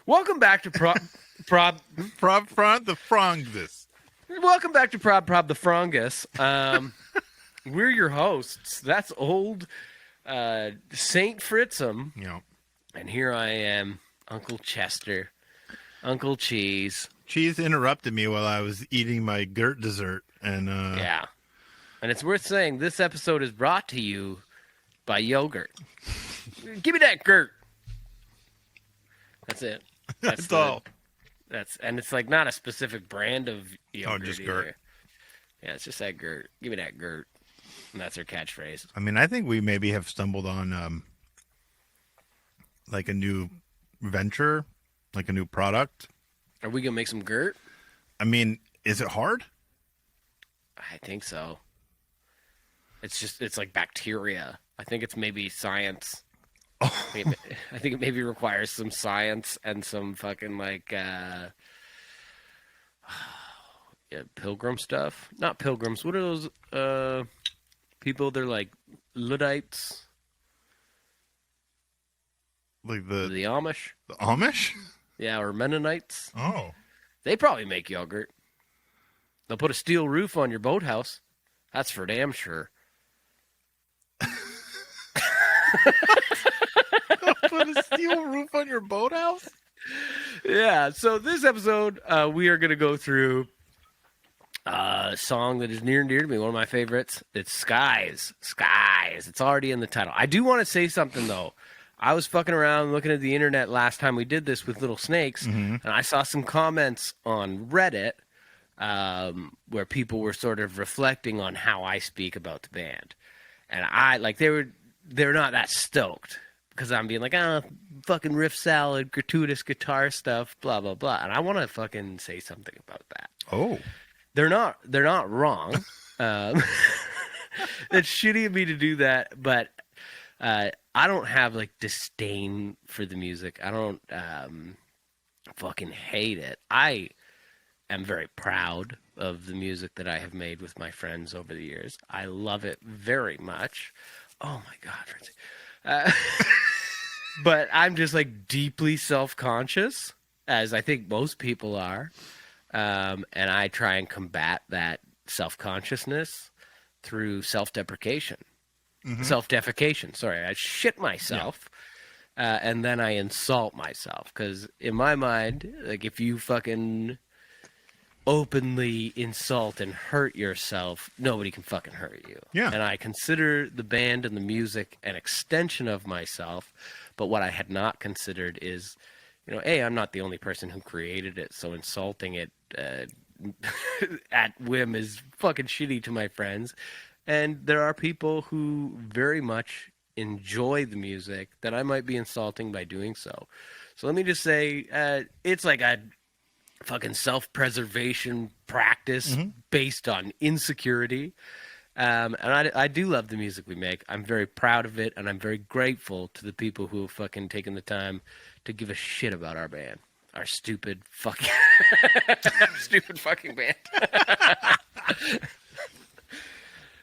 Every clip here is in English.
Welcome back to Prob the Frongus. Welcome back to Prob the Frongus. We're your hosts. That's old Saint Fritzum. Yeah. And here I am, Uncle Chester, Uncle Cheese. Cheese interrupted me while I was eating my Gert dessert, and Yeah. And it's worth saying this episode is brought to you by yogurt. Give me that Gert. That's it. That's all. And it's like not a specific brand of yogurt. Oh, just either. Gert. Yeah, it's just that Gert. Give me that Gert. And that's their catchphrase. I mean, I think we maybe have stumbled on like a new venture, like a new product. Are we gonna make some Gert? I mean, is it hard? I think so. It's like bacteria. I think it's maybe science. Oh. I think it maybe requires some science and some fucking like pilgrim stuff. Not pilgrims. What are those people? They're like Luddites. Like The Amish. the Amish? Yeah, or Mennonites. Oh. They probably make yogurt. They'll put a steel roof on your boathouse. That's for damn sure. Put a steel roof on your boathouse? Yeah, so this episode, we are going to go through a song that is near and dear to me, one of my favorites. It's Skies. Skies. It's already in the title. I do want to say something, though. I was fucking around looking at the internet last time we did this with Little Snakes, and I saw some comments on Reddit where people were sort of reflecting on how I speak about the band. And they're not that stoked. Because I'm being like, fucking riff salad, gratuitous guitar stuff, blah, blah, blah. And I want to fucking say something about that. Oh. They're not wrong. It's shitty of me to do that, but I don't have, like, disdain for the music. I don't fucking hate it. I am very proud of the music that I have made with my friends over the years. I love it very much. Oh, my God, Fritzy. But I'm just like deeply self-conscious, as I think most people are, and I try and combat that self-consciousness through self-deprecation, self-defecation. Sorry, I shit myself, and then I insult myself because in my mind, like if you fucking openly insult and hurt yourself, nobody can fucking hurt you. Yeah. And I consider the band and the music an extension of myself, but what I had not considered is, I'm not the only person who created it, so insulting it at whim is fucking shitty to my friends. And there are people who very much enjoy the music that I might be insulting by doing so. So let me just say, it's like a fucking self-preservation practice based on insecurity. And I do love the music we make. I'm very proud of it, and I'm very grateful to the people who have fucking taken the time to give a shit about our band. Our stupid fucking band.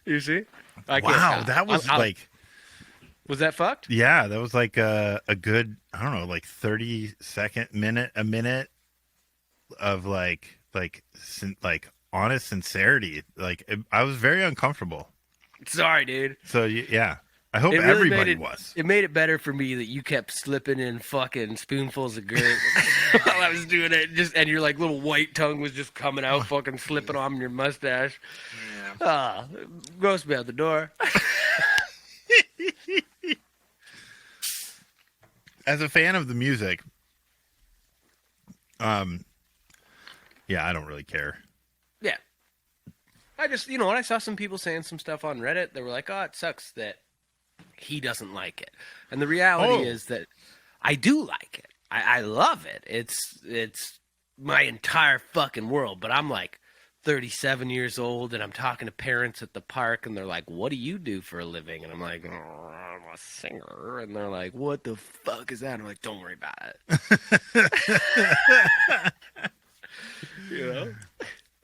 You see? Wow, that was Was that fucked? Yeah, that was like a good, I don't know, like 30-second, a minute of like honest sincerity. Like I was very uncomfortable. Sorry, dude. So yeah, I hope Really everybody was. It made it better for me that you kept slipping in fucking spoonfuls of grit while I was doing it. And your like little white tongue was just coming out, fucking slipping on your mustache. Yeah. Gross me out the door. As a fan of the music, yeah, I don't really care. Yeah. I just, I saw some people saying some stuff on Reddit. They were like, oh, it sucks that he doesn't like it. And the reality is that I do like it. I love it. It's my entire fucking world. But I'm like 37 years old, and I'm talking to parents at the park, and they're like, what do you do for a living? And I'm like, I'm a singer. And they're like, what the fuck is that? And I'm like, don't worry about it.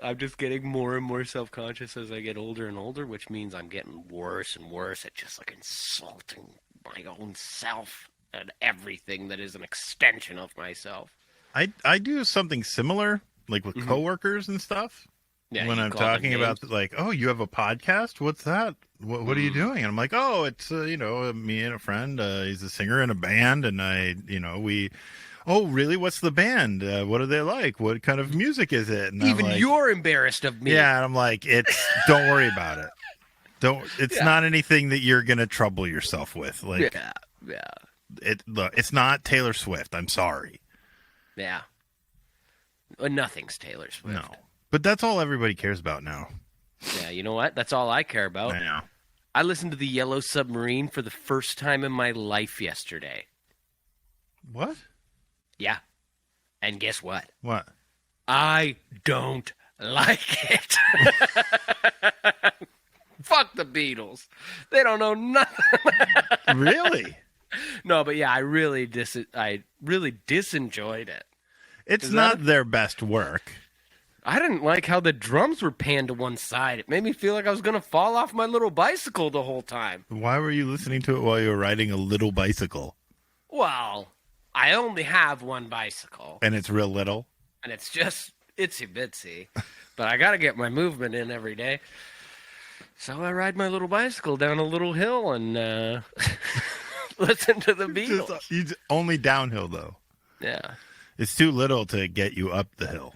I'm just getting more and more self-conscious as I get older and older, which means I'm getting worse and worse at just like insulting my own self and everything that is an extension of myself. I do something similar, like with Mhm. coworkers and stuff. Yeah, When you I'm call them talking names. about like, oh, you have a podcast? What's that? What are you Mm. doing? And I'm like, oh, it's me and a friend. He's a singer in a band, and we. Oh, really? What's the band? What are they like? What kind of music is it? And I'm Even like, you're embarrassed of me. yeah, and I'm like, it's don't worry about it. Don't. It's Yeah, not anything that you're gonna trouble yourself with. Like yeah, yeah, look, it's not Taylor Swift. I'm sorry. yeah. Nothing's Taylor Swift. No, but that's all everybody cares about now. Yeah, you know what? That's all I care I about. know. I listened to the Yellow Submarine for the first time in my life yesterday. What? Yeah, and guess what? What? I don't like it. Fuck the Beatles. They don't know nothing. Really? No, but yeah, I really disenjoyed it. It's Is that not their best work. I didn't like how the drums were panned to one side. It made me feel like I was going to fall off my little bicycle the whole time. Why were you listening to it while you were riding a little bicycle? Well, I only have one bicycle, And it's real little? and it's just itsy bitsy. But I got to get my movement in every day. So I ride my little bicycle down a little hill and listen to the Beatles. Only downhill, though. Yeah. It's too little to get you up the hill.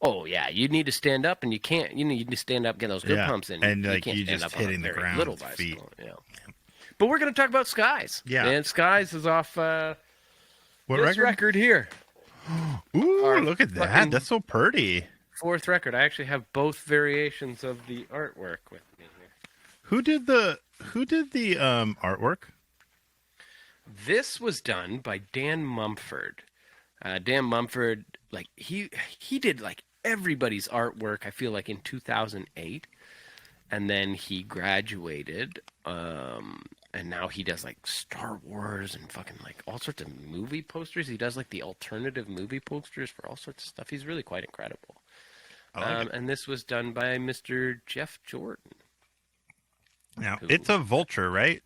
Oh yeah, you need to stand up, and you can't. You need to stand up, get those good Yeah, pumps in, and, you like, can't you stand just up on a hitting the very ground little with feet. bicycle. Yeah. But we're going to talk about Skies. Yeah. And Skies is off What this record here. Ooh, Our look at that. fucking- That's so pretty. Fourth record. I actually have both variations of the artwork with me here. Who did the artwork? This was done by Dan Mumford. Dan Mumford, like he did like everybody's artwork. I feel like in 2008, and then he graduated. And now he does like Star Wars and fucking like all sorts of movie posters. He does like the alternative movie posters for all sorts of stuff. He's really quite incredible. I like it. And this was done by Mr. Jeff Jordan. Now, Cool. it's a vulture, right?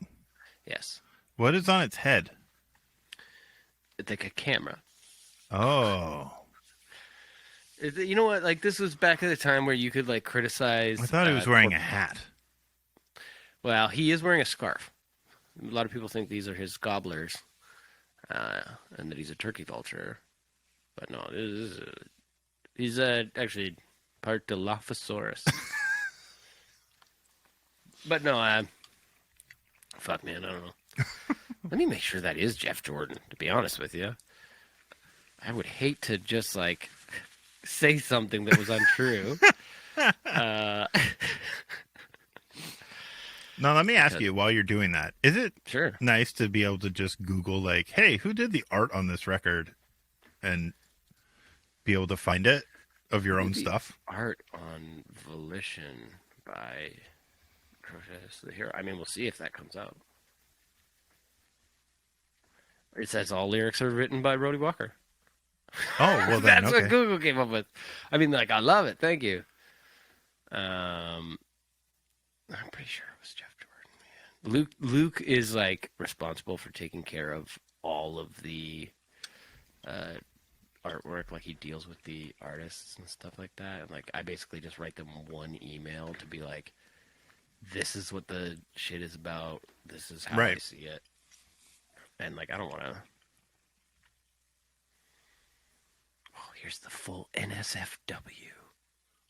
Yes, What is on its head? it's like a camera. Oh. You know what? Like this was back at the time where you could like criticize. I thought he was wearing a hat. Well, he is wearing a scarf. A lot of people think these are his gobblers, and that he's a turkey vulture. But no, he's actually part Dilophosaurus. But no, fuck man, I don't know. Let me make sure that is Jeff Jordan, to be honest with you. I would hate to just like say something that was untrue. Now, let me ask you while you're doing that. Is it Sure. nice to be able to just Google, like, hey, who did the art on this record? And be able to find it of your own Maybe stuff? Art on Volition by Protest the Hero. I mean, we'll see if that comes out. It says all lyrics are written by Rody Walker. Oh, well, then, That's okay. what Google came up with. I mean, like, I love it. Thank you. I'm pretty sure it was Jeff Jordan. Man. Luke is like responsible for taking care of all of the artwork. Like he deals with the artists and stuff like that. And like I basically just write them one email to be like, "This is what the shit is about. This is how I Right. see it." And like I don't want to. Oh, here's the full NSFW.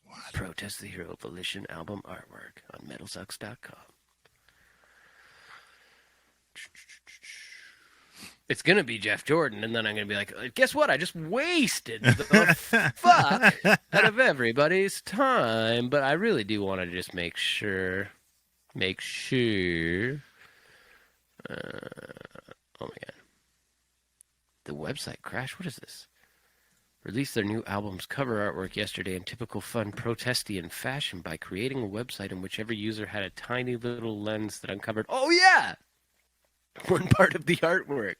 What? Protest the Hero Volition album artwork on metalsucks.com. It's going to be Jeff Jordan, and then I'm going to be like, guess what? I just wasted the fuck out of everybody's time. But I really do want to just make sure. Oh my God. The website crashed? What is this? Released their new album's cover artwork yesterday in typical fun protestian fashion by creating a website in which every user had a tiny little lens that uncovered, oh yeah, one part of the artwork,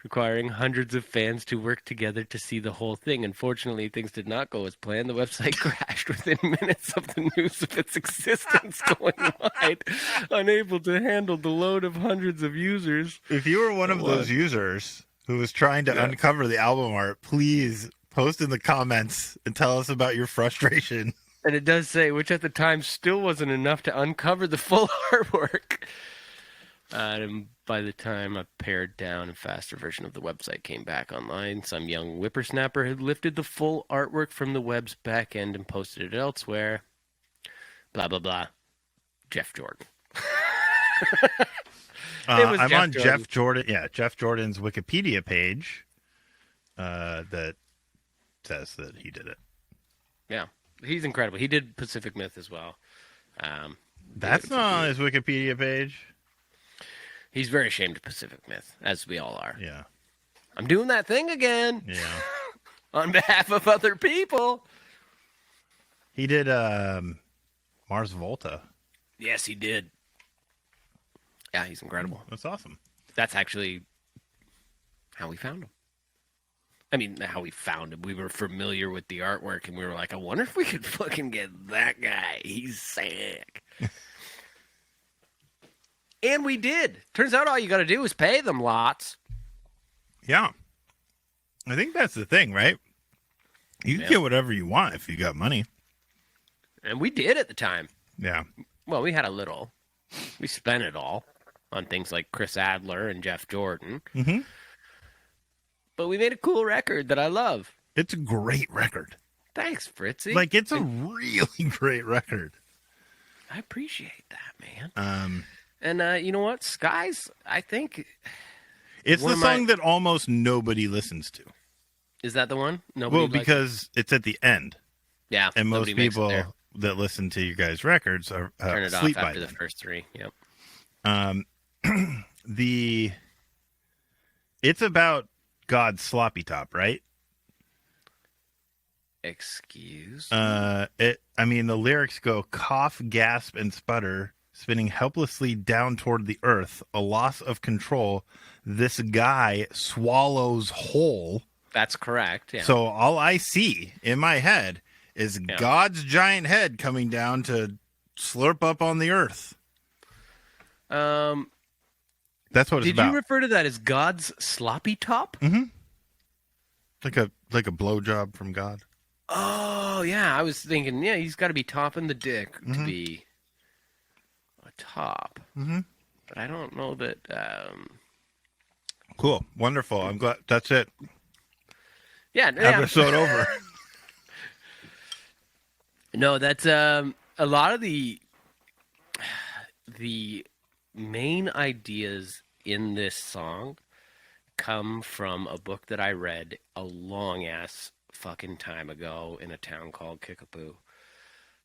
requiring hundreds of fans to work together to see the whole thing. Unfortunately, things did not go as planned. The website crashed within minutes of the news of its existence going wide, unable to handle the load of hundreds of users. If you were one of What? those users who is trying to Yeah. uncover the album art, please post in the comments and tell us about your frustration. And it does say, which at the time still wasn't enough to uncover the full artwork. And by the time a pared down and faster version of the website came back online, some young whippersnapper had lifted the full artwork from the web's back end and posted it elsewhere. Blah, blah, blah. Jeff Jordan. Was I'm Jeff on Jordan. Jeff Jordan. Yeah, Jeff Jordan's Wikipedia page that says that he did it. Yeah, he's incredible. He did Pacific Myth as well. That's not on his Wikipedia page. He's very ashamed of Pacific Myth, as we all are. Yeah. I'm doing that thing again. Yeah. On behalf of other people. He did Mars Volta. Yes, he did. Yeah, he's incredible. That's awesome. That's actually how we found him. I mean, how we found him. We were familiar with the artwork, and we were like, I wonder if we could fucking get that guy. He's sick. And we did. Turns out all you got to do is pay them lots. Yeah. I think that's the thing, right? You can get whatever you want if you got money. And we did at the time. Yeah. Well, we had a little. We spent it all on things like Chris Adler and Jeff Jordan. Mm-hmm. But we made a cool record that I love. It's a great record. Thanks, Fritzy. Like, it's a really great record. I appreciate that, man. And you know what? Skies, I think... It's the song that almost nobody listens to. Is that the one? Nobody well, because it's at the end. Yeah. And most people that listen to you guys' records are turn it sleep off by after then. The first three. Yep. It's about God's sloppy top, right? Excuse me? The lyrics go, cough, gasp, and sputter, spinning helplessly down toward the earth, a loss of control. This guy swallows whole. That's correct. Yeah. So all I see in my head is God's giant head coming down to slurp up on the earth. That's what it's about. Did you refer to that as God's sloppy top? Mm-hmm. Like a blowjob from God. Oh, yeah. I was thinking, he's got to be topping the dick to be a top. Mm-hmm. But I don't know that... Cool. Wonderful. I'm glad. That's it. Yeah. Episode over. No, that's a lot of the main ideas in this song come from a book that I read a long ass fucking time ago in a town called Kickapoo.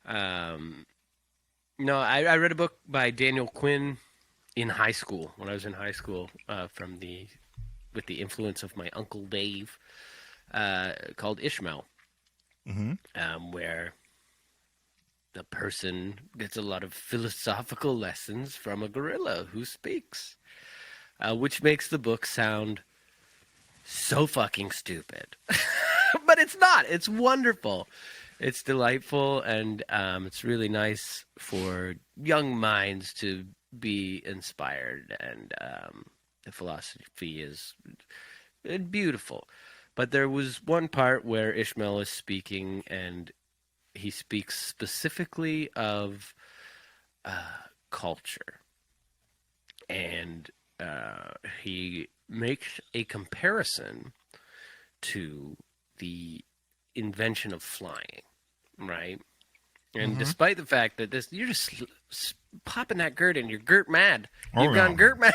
No, I read a book by Daniel Quinn in high school, when I was in high school, with the influence of my Uncle Dave, called Ishmael, where the person gets a lot of philosophical lessons from a gorilla who speaks, which makes the book sound so fucking stupid. But it's not. It's wonderful. It's delightful, and it's really nice for young minds to be inspired, and the philosophy is beautiful. But there was one part where Ishmael is speaking, and he speaks specifically of culture. And he makes a comparison to the invention of flying, right? And despite the fact that you're just popping that Gert and you're Gert mad. You've gone Gert mad.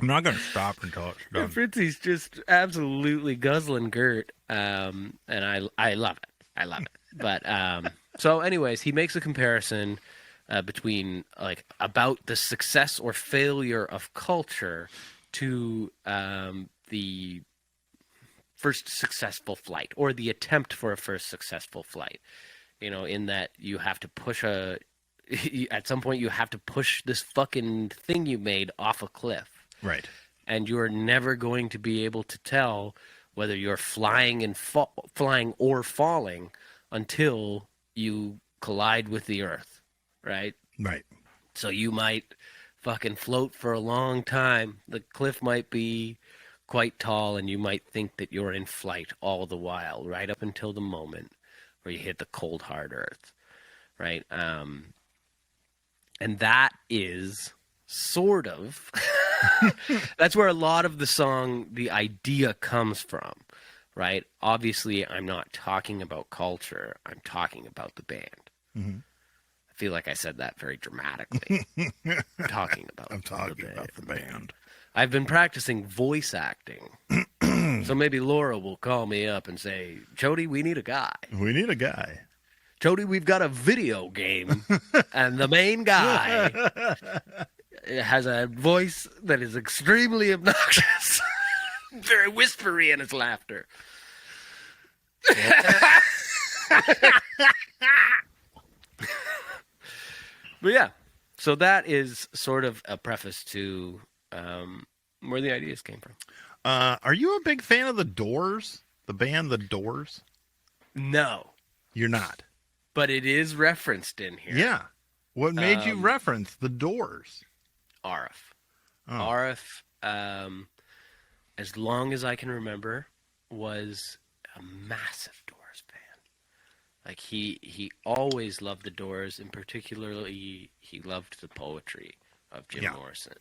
I'm not going to stop until it's done. Fritzy's just absolutely guzzling Gert, and I love it. I love it. But so, anyways, he makes a comparison between about the success or failure of culture to the first successful flight, or the attempt for a first successful flight. In that you have to push at some point you have to push this fucking thing you made off a cliff. Right. And you're never going to be able to tell whether you're flying or falling until you collide with the earth, right? Right. So you might fucking float for a long time. The cliff might be quite tall, and you might think that you're in flight all the while, right up until the moment where you hit the cold, hard earth, right? And that is sort of that's where a lot of the song, the idea comes from, right? Obviously, I'm not talking about culture. I'm talking about the band. Mm-hmm. I feel like I said that very dramatically. I'm talking about the band. I've been practicing voice acting. So maybe Laura will call me up and say, Jody, we need a guy. We need a guy. Jody, we've got a video game, and the main guy has a voice that is extremely obnoxious, very whispery in his laughter. But yeah, so that is sort of a preface to where the ideas came from. Are you a big fan of the Doors? The band The Doors? No. You're not. But it is referenced in here. Yeah. What made you reference The Doors? Arif. Oh. Arif, as long as I can remember, was a massive Doors fan. Like he always loved the Doors, and particularly he loved the poetry of Jim Morrison.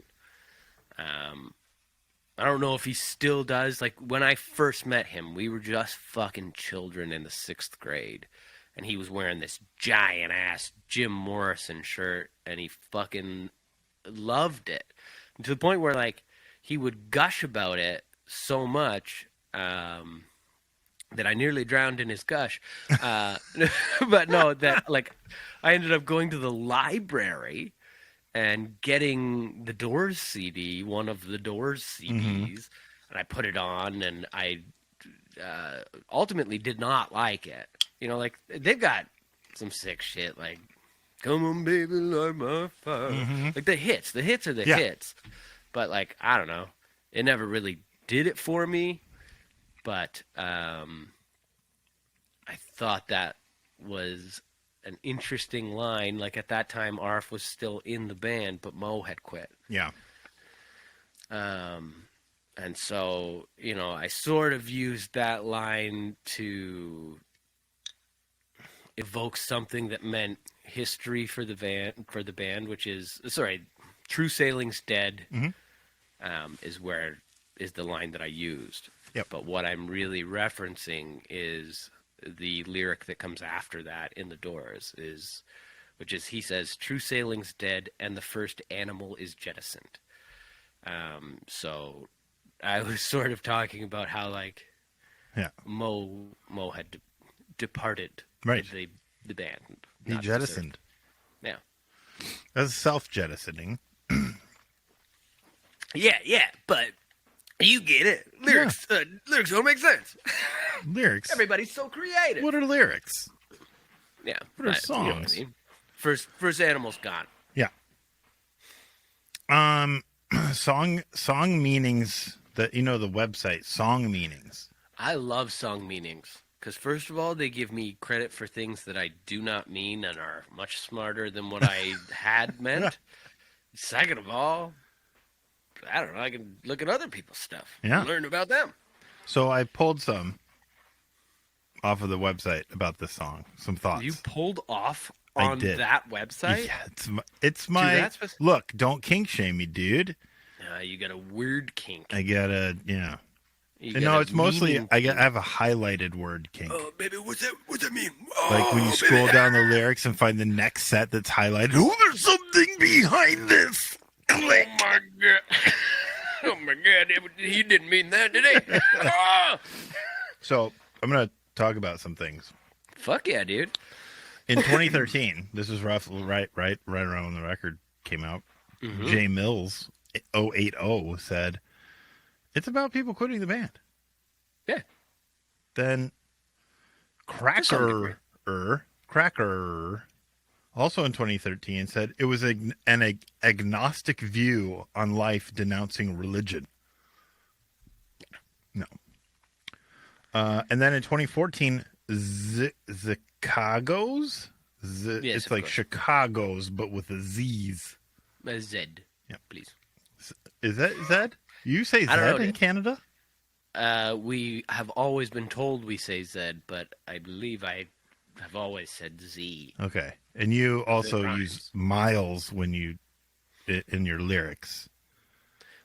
I don't know if he still does. Like when I first met him, we were just fucking children in the 6th grade. And he was wearing this giant ass Jim Morrison shirt, and he fucking loved it. And to the point where like he would gush about it so much that I nearly drowned in his gush. But no, that like I ended up going to the library and getting the Doors CD, one of the Doors CDs, and I put it on, and I ultimately did not like it. You know, like, they've got some sick shit, like, come on, baby, light my fire. Like, the hits are the hits. But, like, I don't know. It never really did it for me. But I thought that was an interesting line. Like, at that time, Arf was still in the band, but Mo had quit. Yeah. And so, you know, I sort of used that line to evoke something that meant history for the band, which is True Sailing's Dead. Is the line that I used. Yep. But what I'm really referencing is the lyric that comes after that in The Doors, which is he says, "True sailing's dead, and the first animal is jettisoned." So I was sort of talking about how like Mo had departed. Right. The band. He jettisoned. Yeah. That's self-jettisoning. Yeah, but you get it. Lyrics don't make sense. Lyrics. Everybody's so creative. What are lyrics? Yeah. What are songs? You know what I mean? First animal's gone. Yeah. Song meanings, the website, song meanings. I love song meanings. Because first of all, they give me credit for things that I do not mean and are much smarter than what I had meant. Second of all, I don't know, I can look at other people's stuff and learn about them. So I pulled some off of the website about this song, some thoughts. You pulled off on that website? Yeah, it's my look, don't kink shame me, dude. You got a weird kink. I got a, no, it's mostly I have a highlighted word kink. Oh, baby, what's that mean? Oh, like when you scroll down the lyrics and find the next set that's highlighted. Oh, there's something behind this. Click. Oh my god! He didn't mean that, did he? Oh! So I'm gonna talk about some things. Fuck yeah, dude! In 2013, this was roughly right around when the record came out. Jay Mills 080 said, "It's about people quitting the band." Yeah. Then Cracker, also in 2013, said it was an agnostic view on life denouncing religion. No. And then in 2014, Chicago's? Yes, it's like Chicago's, but with a Z's. A Z. Yeah. Please. Is that? You say Z in Canada? We have always been told we say Z, but I believe I have always said Z. Okay. And you also rhymes. use miles when you in your lyrics.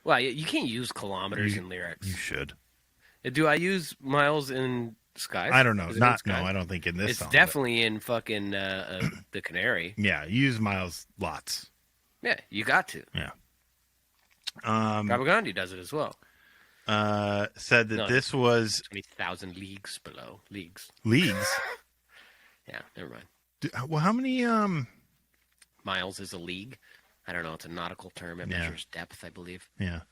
Well, you can't use kilometers in lyrics. You should. Do I use miles in Skies? I don't know. Is it in Not no, Skies? I don't think in this It's song. definitely in fucking The Canary. Yeah, you use miles lots. Yeah, you got to. Yeah. Propaganda does it as well. Said that this was 20,000 leagues below. Leagues. Yeah, never mind. Well, how many Miles is a league. I don't know. It's a nautical term. It measures depth, I believe. Yeah.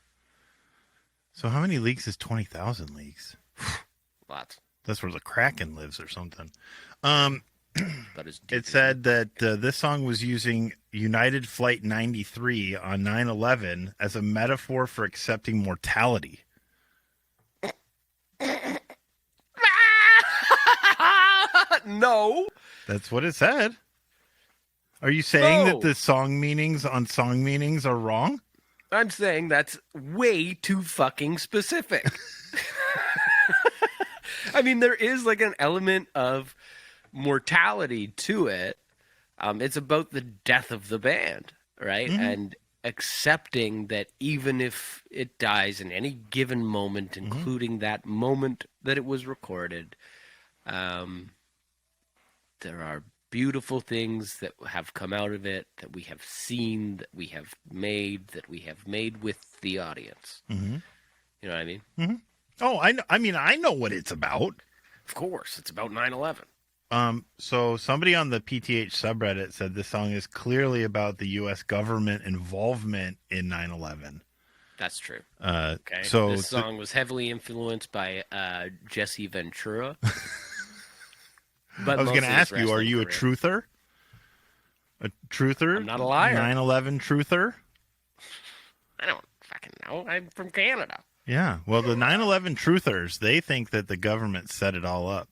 So how many leagues is 20,000 leagues? Lots. That's where the Kraken lives or something. It said that this song was using United Flight 93 on 9/11 as a metaphor for accepting mortality. No. That's what it said. Are you saying that the song meanings on song meanings are wrong? I'm saying that's way too fucking specific. I mean, there is like an element of mortality to it. It's about the death of the band, right? Mm-hmm. And accepting that even if it dies in any given moment, including that moment that it was recorded, there are beautiful things that have come out of it, that we have seen, that we have made with the audience. Mm-hmm. You know what I mean? Mm-hmm. Oh, I know what it's about. Of course, it's about 9/11. So somebody on the PTH subreddit said this song is clearly about the U.S. government involvement in 9/11. That's true. Okay. So this song was heavily influenced by Jesse Ventura. But I was going to ask you, are you a truther? A truther? I'm not a liar. 9/11 truther? I don't fucking know. I'm from Canada. Yeah. Well, the 9/11 truthers, they think that the government set it all up.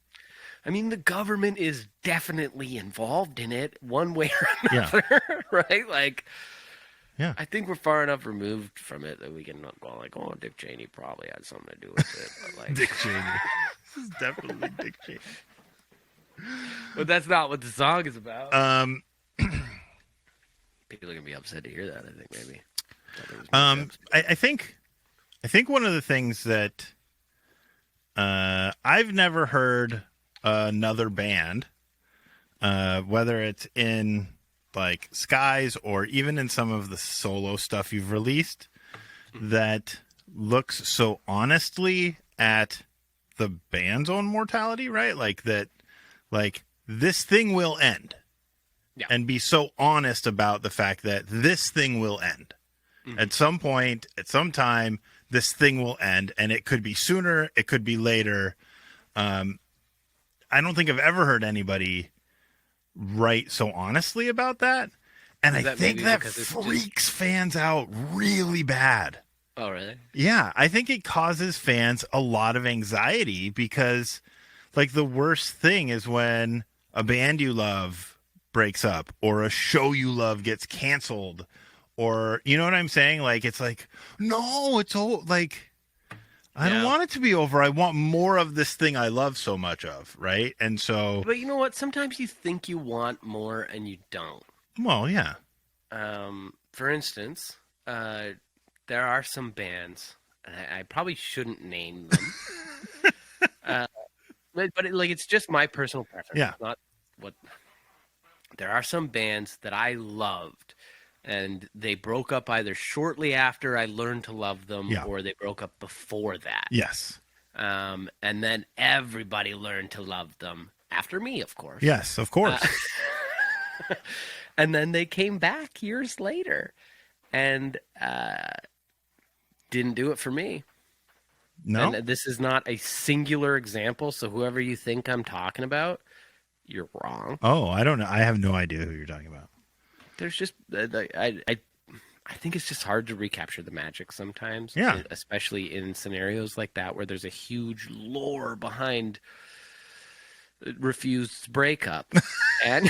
I mean, the government is definitely involved in it one way or another, right? Like, yeah. I think we're far enough removed from it that we can not go like, oh, Dick Cheney probably had something to do with it. But like, Dick Cheney. This is definitely Dick Cheney. But that's not what the song is about. People are gonna be upset to hear that. I think maybe. I think one of the things that I've never heard another band, whether it's in like Skies or even in some of the solo stuff you've released, that looks so honestly at the band's own mortality, right? Like that. Like, this thing will end. Yeah. And be so honest about the fact that this thing will end. Mm-hmm. At some point, at some time, this thing will end. And it could be sooner, it could be later. I don't think I've ever heard anybody write so honestly about that. And I think that freaks fans out really bad. Oh, really? Yeah, I think it causes fans a lot of anxiety because... like, the worst thing is when a band you love breaks up or a show you love gets canceled or, you know what I'm saying? Like, it's like, no, it's all like, I don't want it to be over. I want more of this thing I love so much of, right? And so... But you know what? Sometimes you think you want more and you don't. Well, yeah. For instance, there are some bands, and I probably shouldn't name them, But it's just my personal preference. Yeah. It's not what there are some bands that I loved, and they broke up either shortly after I learned to love them, or they broke up before that. Yes. And then everybody learned to love them after me, of course. Yes, of course. And then they came back years later, and didn't do it for me. No, and this is not a singular example. So whoever you think I'm talking about, you're wrong. Oh, I don't know. I have no idea who you're talking about. There's just I think it's just hard to recapture the magic sometimes. Yeah, especially in scenarios like that where there's a huge lore behind refused breakup, and.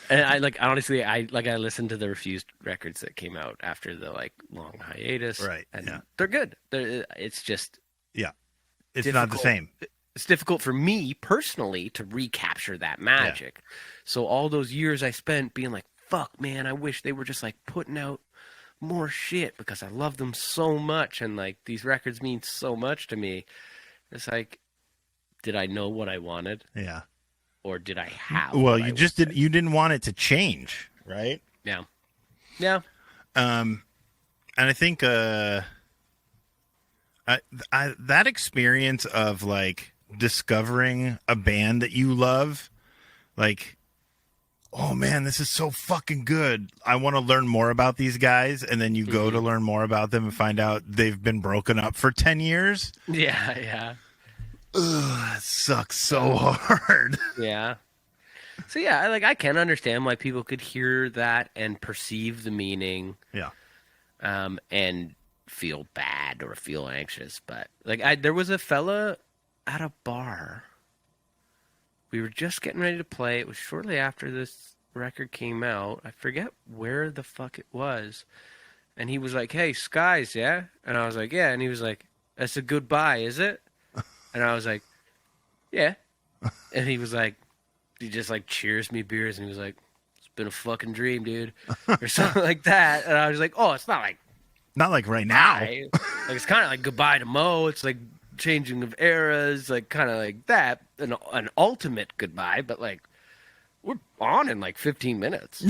And I like honestly, I listened to the Refused records that came out after the like long hiatus, Right. and Yeah. they're good. It's just Yeah. It's not the difficult. same. It's difficult for me personally to recapture that Yeah. magic. So all those years I spent being like, "Fuck, man, I wish they were just like putting out more shit because I love them so much, and like these records mean so much to me." It's like, did I know what I wanted, Yeah. or did I have Well, what you I just wanted? didn't. You didn't want it to change, right? Yeah, yeah. And I think that experience of like discovering a band that you love, like, oh man, this is so fucking good. I want to learn more about these guys, and then you go to learn more about them and find out they've been broken up for 10 years. Yeah, yeah, Ugh, that sucks so hard. yeah. So yeah, I can understand why people could hear that and perceive the meaning, Yeah. and feel bad or feel anxious. But like, there was a fella at a bar. We were just getting ready to play. It was shortly after this record came out. I forget where the fuck it was. And he was like, "Hey, Skies, yeah?" And I was like, "Yeah." And he was like, "That's a goodbye, is it?" And I was like, "Yeah." And he was like, he just like cheers me beers, and he was like, "It's been a fucking dream, dude," or something like that. And I was like, "Oh, it's not like Not like right now. bye. Like it's kind of like goodbye to Mo. It's like changing of eras, like kind of like that, an ultimate goodbye. But like we're on in like 15 minutes."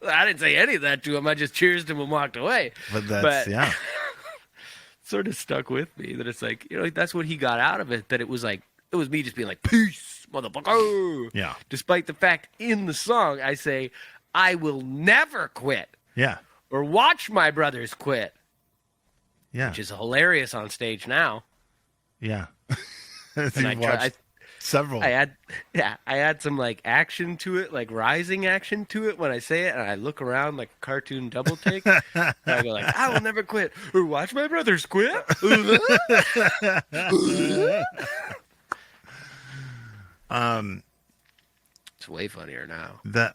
I didn't say any of that to him. I just cheersed him and walked away. But that's, yeah. Sort of stuck with me that it's like, that's what he got out of it. That it was like, it was me just being like, "Peace, motherfucker." Yeah. Despite the fact in the song I say, "I will never quit Yeah. or watch my brothers quit," Yeah. which is hilarious on stage now. Yeah. And You've watched several. I add some like action to it, like rising action to it when I say it, and I look around like a cartoon double take. And I go like, "I will never quit or watch my brothers quit." It's way funnier now. There's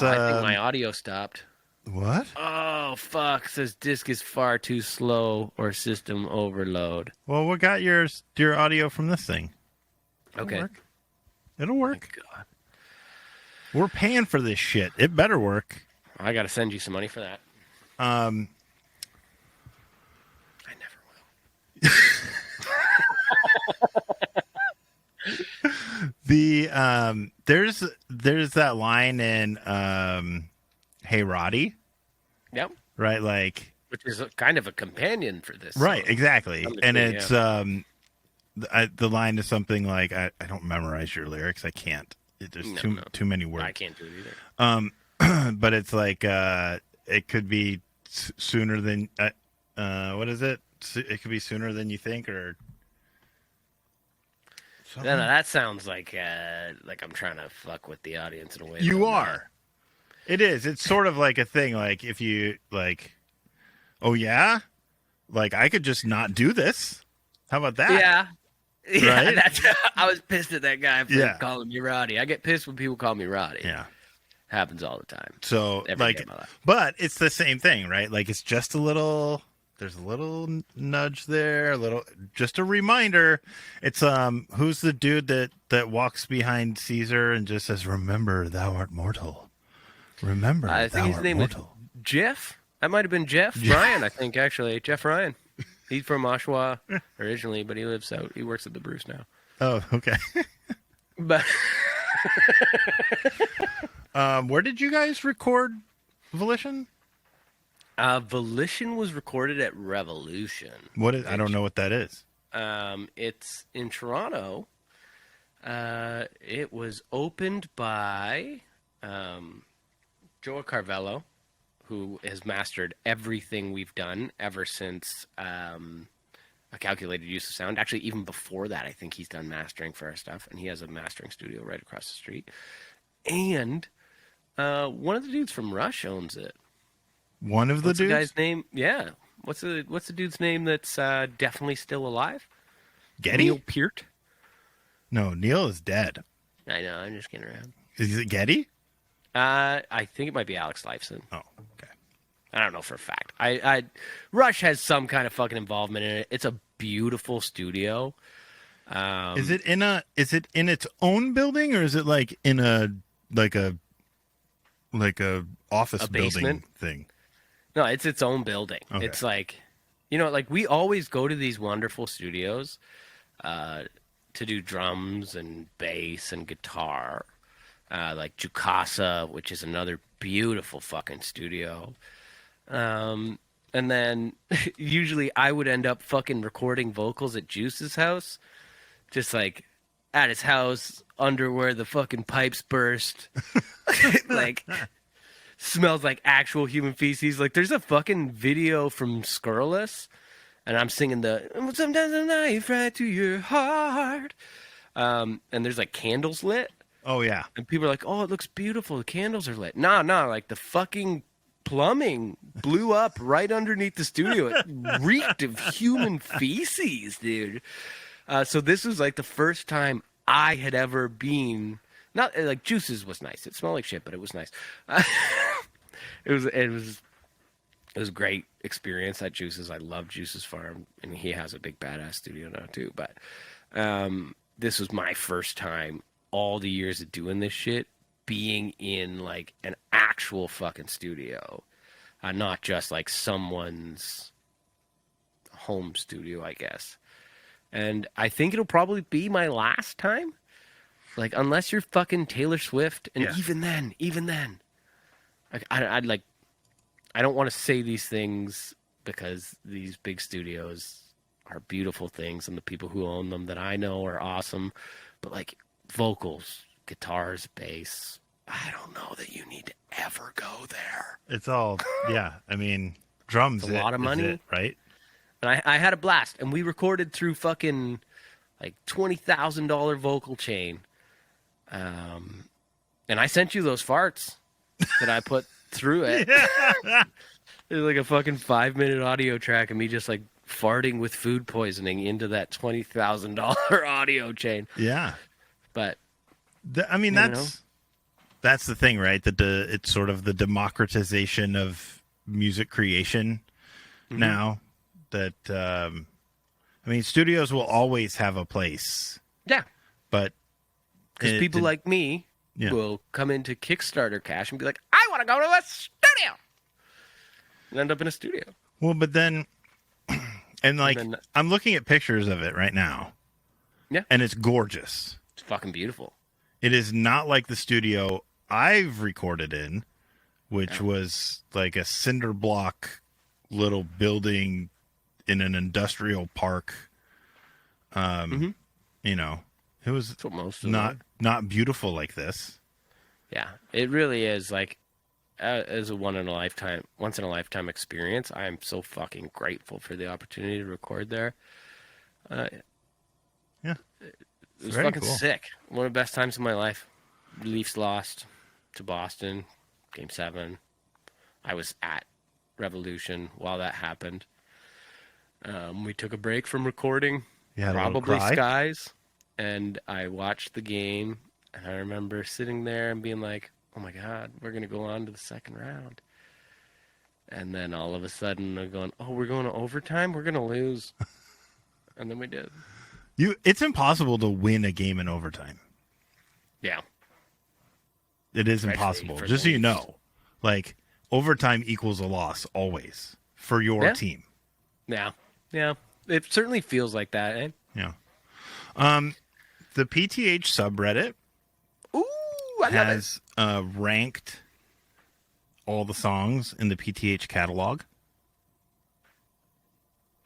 I think my audio stopped. what? Oh fuck! It says disk is far too slow or system overload. Well, we got your audio from this thing. Okay. It'll work. Thank God. We're paying for this shit. It better work. I gotta send you some money for that. Um, I never will. there's that line in Hey Roddy, Yep. right? Like, Which is kind of a companion for this. right, song. exactly. And Yeah. it's the line is something like, I don't memorize your lyrics. I can't. There's too many words. I can't do it either. But it's like it could be sooner than what is it? It could be sooner than you think, or something. No, that sounds like I'm trying to fuck with the audience in a way. You that I'm are. not. It is. It's sort of like a thing. Like if you like, oh yeah, like I could just not do this. How about that? Yeah. Yeah, Right? I was pissed at that guy for Yeah. calling me Roddy. I get pissed when people call me Roddy. Yeah. Happens all the time. So Every day like, of my life. but it's the same thing, right? Like it's just a little. There's a little nudge there, just a reminder. It's who's the dude that walks behind Caesar and just says, "Remember, thou art mortal. Remember, I think thou his art name mortal." is Jeff. That might have been Jeff Ryan, I think, actually. Jeff Ryan. He's from Oshawa originally, but he lives out. He works at the Bruce now. Oh, okay. But Where did you guys record Volition? Volition was recorded at Revolution. What is? I don't know what that is. It's in Toronto. It was opened by Joe Carvello, who has mastered everything we've done ever since A Calculated Use of Sound. Actually, even before that, I think he's done mastering for our stuff, and he has a mastering studio right across the street. And one of the dudes from Rush owns it. One of the What's dudes. the guy's name? Yeah. What's the dude's name that's definitely still alive? Getty? Neil Peart. No, Neil is dead. I know. I'm just kidding around. Is it Getty? I think it might be Alex Lifeson. Oh, okay. I don't know for a fact. Rush has some kind of fucking involvement in it. It's a beautiful studio. Is it in its own building, or is it like in a like a office building thing? No, it's its own building. Okay. It's like, like we always go to these wonderful studios to do drums and bass and guitar. Like Jukasa, which is another beautiful fucking studio. And then usually I would end up fucking recording vocals at Juice's house. Just like at his house, under where the fucking pipes burst. Like, smells like actual human feces. Like, there's a fucking video from Scurrilous, and I'm singing sometimes a knife right to your heart. And there's like candles lit. Oh, yeah. And people are like, oh, it looks beautiful. The candles are lit. Nah, like the fucking plumbing blew up right underneath the studio. It reeked of human feces, dude. So this was like the first time I had ever been. Not like Juice's was nice. It smelled like shit, but it was nice. It was a great experience at Juice's. I love Juice's farm, and he has a big badass studio now too. But this was my first time, all the years of doing this shit, being in like an actual fucking studio, not just like someone's home studio, I guess. And I think it'll probably be my last time. Like, unless you're fucking Taylor Swift, and even then, like, I don't want to say these things because these big studios are beautiful things, and the people who own them that I know are awesome. But like vocals, guitars, bass, I don't know that you need to ever go there. It's all, yeah. I mean, drums. It's a lot of money, right? And I had a blast, and we recorded through fucking like $20,000 vocal chain. And I sent you those farts that I put through it. It was like a fucking 5-minute audio track of me just like farting with food poisoning into that $20,000 audio chain. Yeah. But I mean, that's the thing, right? That it's sort of the democratization of music creation now. That I mean, studios will always have a place. Yeah. But because people like me will come into Kickstarter cash and be like, I want to go to a studio. And end up in a studio. Well, but then, I'm looking at pictures of it right now. Yeah. And it's gorgeous. It's fucking beautiful. It is not like the studio I've recorded in, which was like a cinder block little building in an industrial park. You know, it was not beautiful like this. Yeah, it really is. Like, as a once in a lifetime experience, I am so fucking grateful for the opportunity to record there. Yeah, it was fucking sick. One of the best times of my life. Leafs lost to Boston, Game 7. I was at Revolution while that happened. We took a break from recording, probably Skies, and I watched the game, and I remember sitting there and being like, oh my God, we're going to go on to the second round. And then all of a sudden they're going, oh, we're going to overtime? We're going to lose. And then we did. It's impossible to win a game in overtime. Yeah. It is impossible. Just so you know, like, overtime equals a loss always for your team. Yeah. Yeah. It certainly feels like that, eh? Yeah. The PTH subreddit has ranked all the songs in the PTH catalog.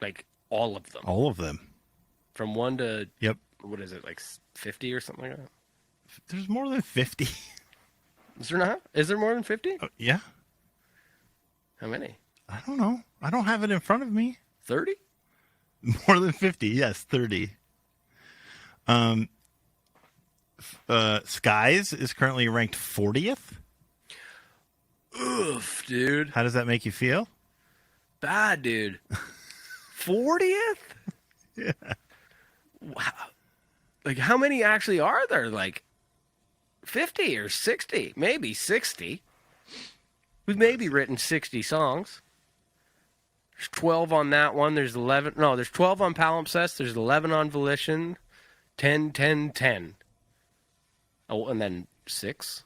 Like, all of them? All of them. From 1 to... Yep. What is it, like 50 or something like that? There's more than 50. Is there not? Is there more than 50? Yeah. How many? I don't know. I don't have it in front of me. 30? More than 50. Yes, 30. Skies is currently ranked 40th. Oof, dude. How does that make you feel? Bad, dude. 40th? Yeah. Wow. Like, how many actually are there? Like, 50 or 60, maybe 60. We've maybe written 60 songs. There's 12 on that one. There's 11. No, there's 12 on palimpsest. There's 11 on volition. 10, 10, 10. Oh, and then 6.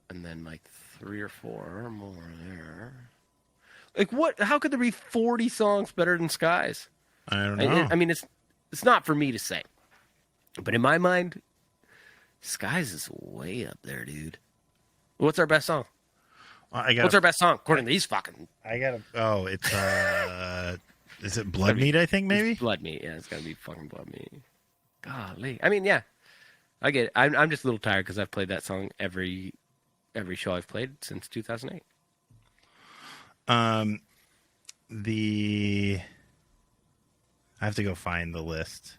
And then like 3 or 4 more there. Like what? How could there be 40 songs better than Skies? I don't know. I mean, it's not for me to say. But in my mind, Skies is way up there, dude. What's our best song? What's our best song according to these fucking? Oh, it's is it Blood Meat? I think maybe Blood Meat. Yeah, it's gotta be fucking Blood Meat. Golly, I mean, yeah, I get it. I'm just a little tired because I've played that song every show I've played since 2008. I have to go find the list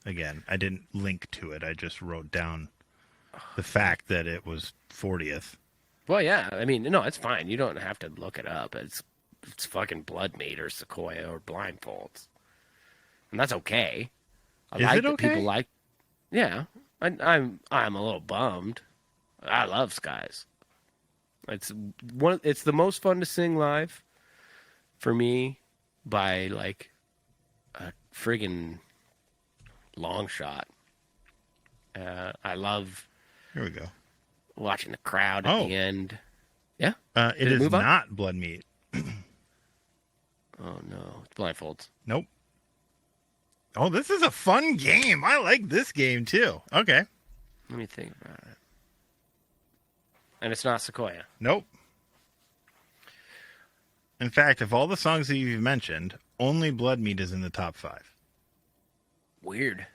again. I didn't link to it. I just wrote down the fact that it was 40th. Well, yeah. I mean, no, it's fine. You don't have to look it up. It's fucking Blood Meat or Sequoia or Blindfolds, and that's okay. Is it okay? People like. Yeah, I'm a little bummed. I love Skies. It's the most fun to sing live for me by like a friggin' long shot. I love. Here we go. Watching the crowd at the end. Yeah? It is not Blood Meat. Oh, no. It's Blindfolds. Nope. Oh, this is a fun game. I like this game, too. Okay. Let me think about it. And it's not Sequoia. Nope. In fact, of all the songs that you've mentioned, only Blood Meat is in the top 5. Weird.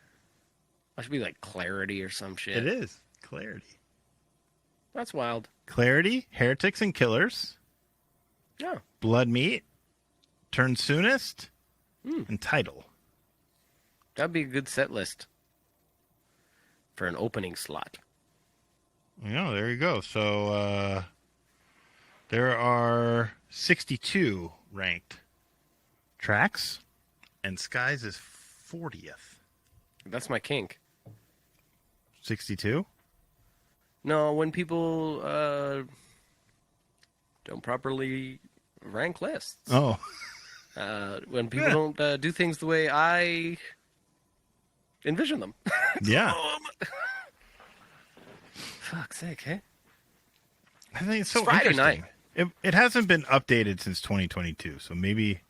Must be like Clarity or some shit. It is. Clarity. That's wild. Clarity, Heretics and Killers. Yeah. Blood Meat, Turn Soonest, and Title. That'd be a good set list for an opening slot. Yeah, there you go. So there are 62 ranked tracks, and Skies is 40th. That's my kink. 62? No, when people don't properly rank lists. Oh. When people don't do things the way I envision them. Yeah. Fuck's sake, hey? I think it's so It's Friday interesting. night. It hasn't been updated since 2022, so maybe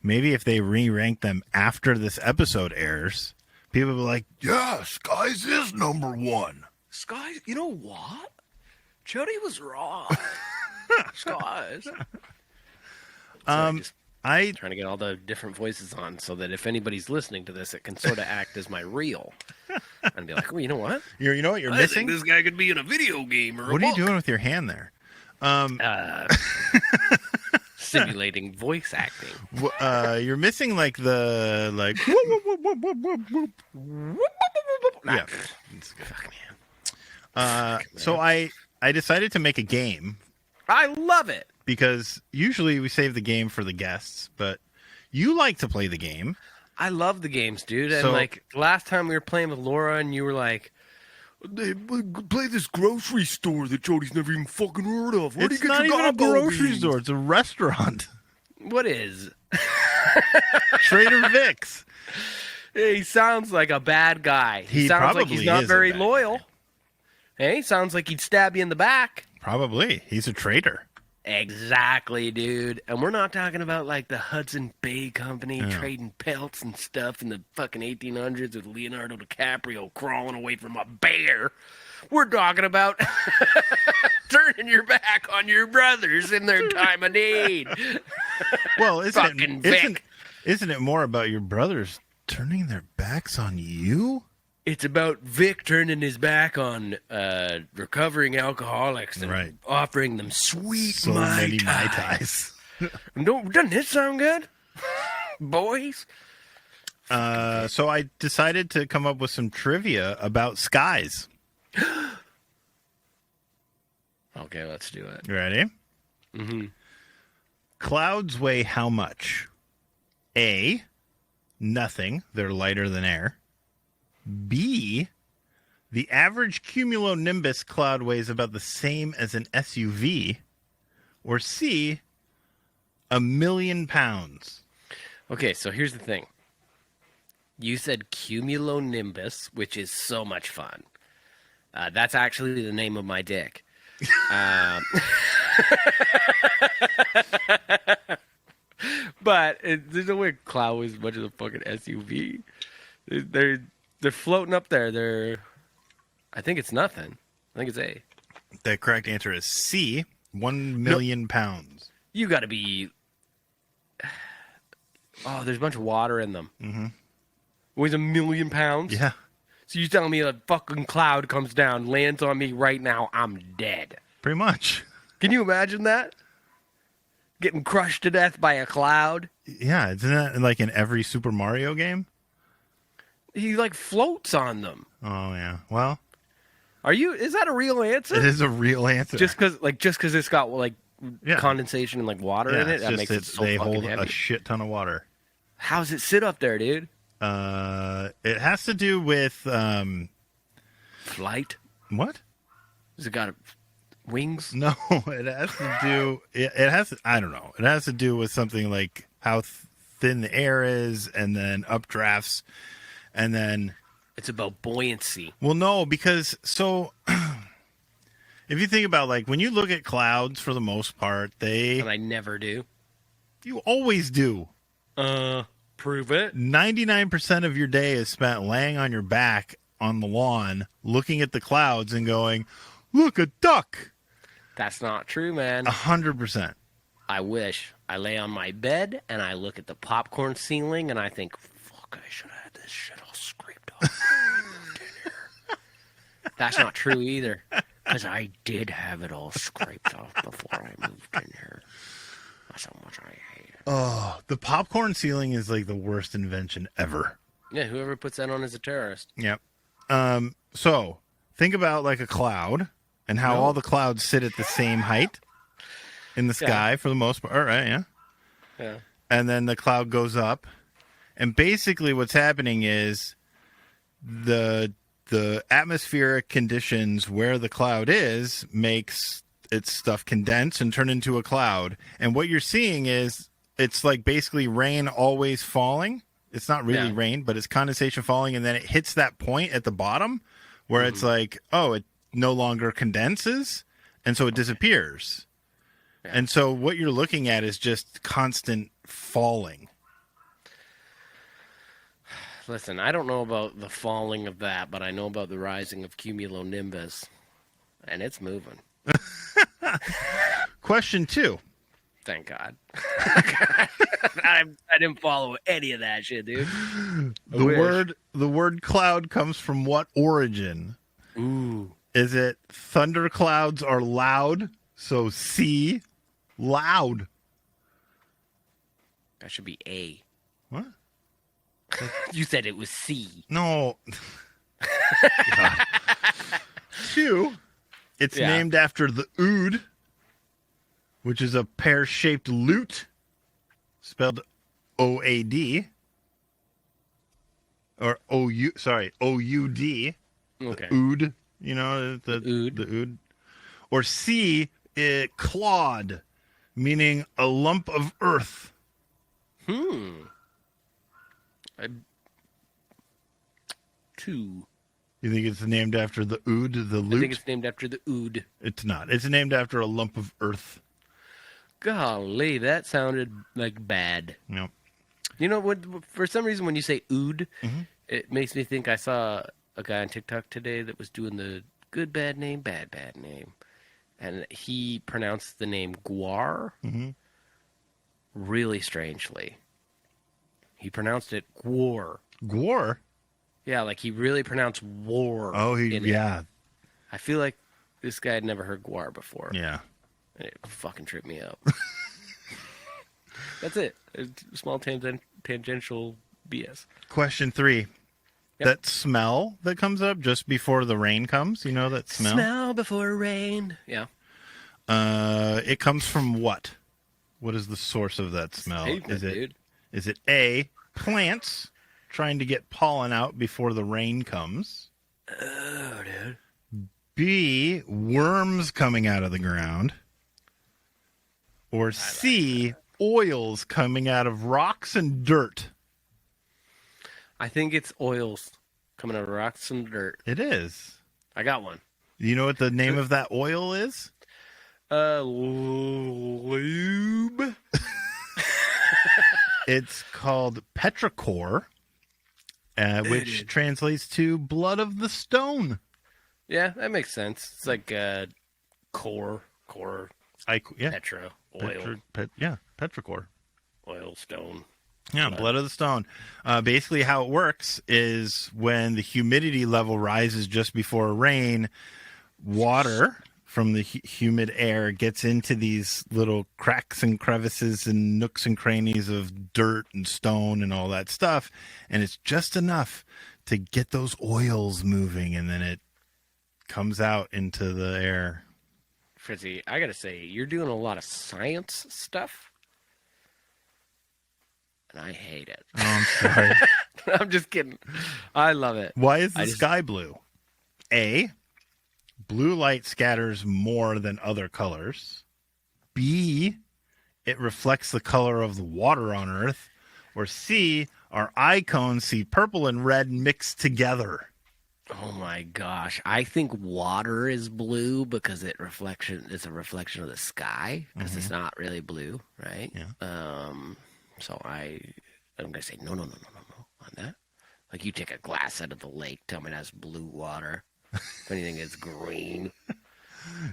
if they re-rank them after this episode airs, people will be like, yeah, Skies is number 1. Skies, you know what? Jody was wrong. Skies. I Trying to get all the different voices on so that if anybody's listening to this, it can sort of act as my reel. And be like, oh, you know what? you know what you're I missing? think this guy could be in a video game or What a are you book. doing with your hand there? Simulating voice acting. You're missing like the yeah. It's good. Fuck, man. So I decided to make a game I love it. because usually we save the game for the guests, but you like to play the game. I love the games, dude. And So- like last time we were playing with Laura, and you were like, "They play this grocery store that Jody's never even fucking heard of. Where do you It's get not your even a gabagool grocery beans?" store; it's a restaurant. What is? Trader Vic's. He sounds like a bad guy. He sounds like probably he's not is a very bad loyal. guy. Hey, sounds like he'd stab you in the back. Probably, he's a traitor. Exactly, dude. And we're not talking about like the Hudson Bay Company trading pelts and stuff in the fucking 1800s with Leonardo DiCaprio crawling away from a bear. We're talking about turning your back on your brothers in their time of need. Well, Fucking Vic. isn't it more about your brothers turning their backs on you? It's about Vic turning his back on recovering alcoholics and Right. offering them sweet So Mai many Mai Tais. Tais. Doesn't this sound good? Boys? So I decided to come up with some trivia about skies. Okay, let's do it. You ready? Mm-hmm. Clouds weigh how much? A, nothing. They're lighter than air. B, The average cumulonimbus cloud weighs about the same as an SUV. Or C, 1,000,000 pounds. Okay, so here's the thing. You said cumulonimbus, which is so much fun. That's actually the name of my dick. But there's no way cloud weighs as much as a fucking SUV. They're floating up there. I think it's nothing. I think it's A. The correct answer is C, 1,000,000 pounds. You got to be. Oh, there's a bunch of water in them. Mm-hmm. Weighs 1,000,000 pounds. Yeah. So you telling me a fucking cloud comes down, lands on me right now, I'm dead. Pretty much. Can you imagine that? Getting crushed to death by a cloud? Yeah, isn't that like in every Super Mario game? He like floats on them. Oh yeah. Well, Is that a real answer? it is a real answer. Just because it's got like Yeah. condensation and like water in it, it's that just makes it so they fucking hold heavy. a shit ton of water. How does it sit up there, dude? It has to do with Flight? what? Has it got wings? No, it has to do. It has. I don't know. It has to do with something like how thin the air is, and then updrafts, and then. It's about buoyancy. Well, no, because so. If you think about like when you look at clouds, for the most part, And I never do. you always do. Prove it. 99% of your day is spent laying on your back on the lawn, looking at the clouds and going, "Look, a duck." That's not true, man. 100%. I wish. I lay on my bed and I look at the popcorn ceiling and I think, fuck, I should have had this shit all scraped off. That's not true either. Because I did have it all scraped off before I moved in here. That's how much I hate it. Oh, the popcorn ceiling is like the worst invention ever. Yeah, whoever puts that on is a terrorist. Yep. So think about like a cloud and how all the clouds sit at the same height in the sky for the most part. All right, yeah. Yeah. And then the cloud goes up. And basically what's happening is the atmospheric conditions where the cloud is makes its stuff condense and turn into a cloud. And what you're seeing is it's like basically rain always falling. It's not really rain, but it's condensation falling, and then it hits that point at the bottom where it's like, oh, it no longer condenses, and so it disappears. Yeah. And so what you're looking at is just constant falling. Listen, I don't know about the falling of that, but I know about the rising of cumulonimbus, and it's moving. Question 2. Thank God. I didn't follow any of that shit, dude. The word cloud comes from what origin? Ooh. Is it thunderclouds are loud? So C, loud. That should be A. What? You said it was C. No. 2, it's named after the oud, which is a pear-shaped lute, spelled O-A-D, or O-U, sorry, O-U-D. Okay. The oud, you know, the oud. Or C, clod, meaning a lump of earth. Two. You think it's named after the oud, the lute? I think it's named after the oud. It's not. It's named after a lump of earth. Golly, that sounded like bad. No. You know what? For some reason, when you say oud, it makes me think I saw a guy on TikTok today that was doing the good bad name, bad name, and he pronounced the name guar really strangely. He pronounced it gwar. Gwar? Yeah, like he really pronounced war. Oh, yeah. I feel like this guy had never heard guar before. Yeah. And it fucking tripped me up. That's it. It's small tangential BS. Question 3. Yep. That smell that comes up just before the rain comes, you know that smell? Smell before rain. Yeah. It comes from what? What is the source of that smell? Is it A, plants trying to get pollen out before the rain comes? Oh, dude. B, worms coming out of the ground. Or C, oils coming out of rocks and dirt. I think it's oils coming out of rocks and dirt. It is. I got one. You know what the name of that oil is? Lube. It's called petrichor, which translates to blood of the stone. Yeah, that makes sense. It's like core, Yeah, petra, oil, petrichor. oil, stone. Yeah, blood of the stone. Basically, how it works is when the humidity level rises just before rain, water from the humid air gets into these little cracks and crevices and nooks and crannies of dirt and stone and all that stuff, and it's just enough to get those oils moving, and then it comes out into the air. Fritzy, I gotta say, you're doing a lot of science stuff, and I hate it. Oh, I'm sorry. I'm just kidding. I love it. Why is the sky blue? A, blue light scatters more than other colors. B, it reflects the color of the water on Earth. Or C, our eye cones see purple and red mixed together. Oh my gosh. I think water is blue because it's a reflection of the sky because it's not really blue, right? Yeah. So I'm going to say no on that. Like you take a glass out of the lake, tell me that's blue water. If anything, it's green.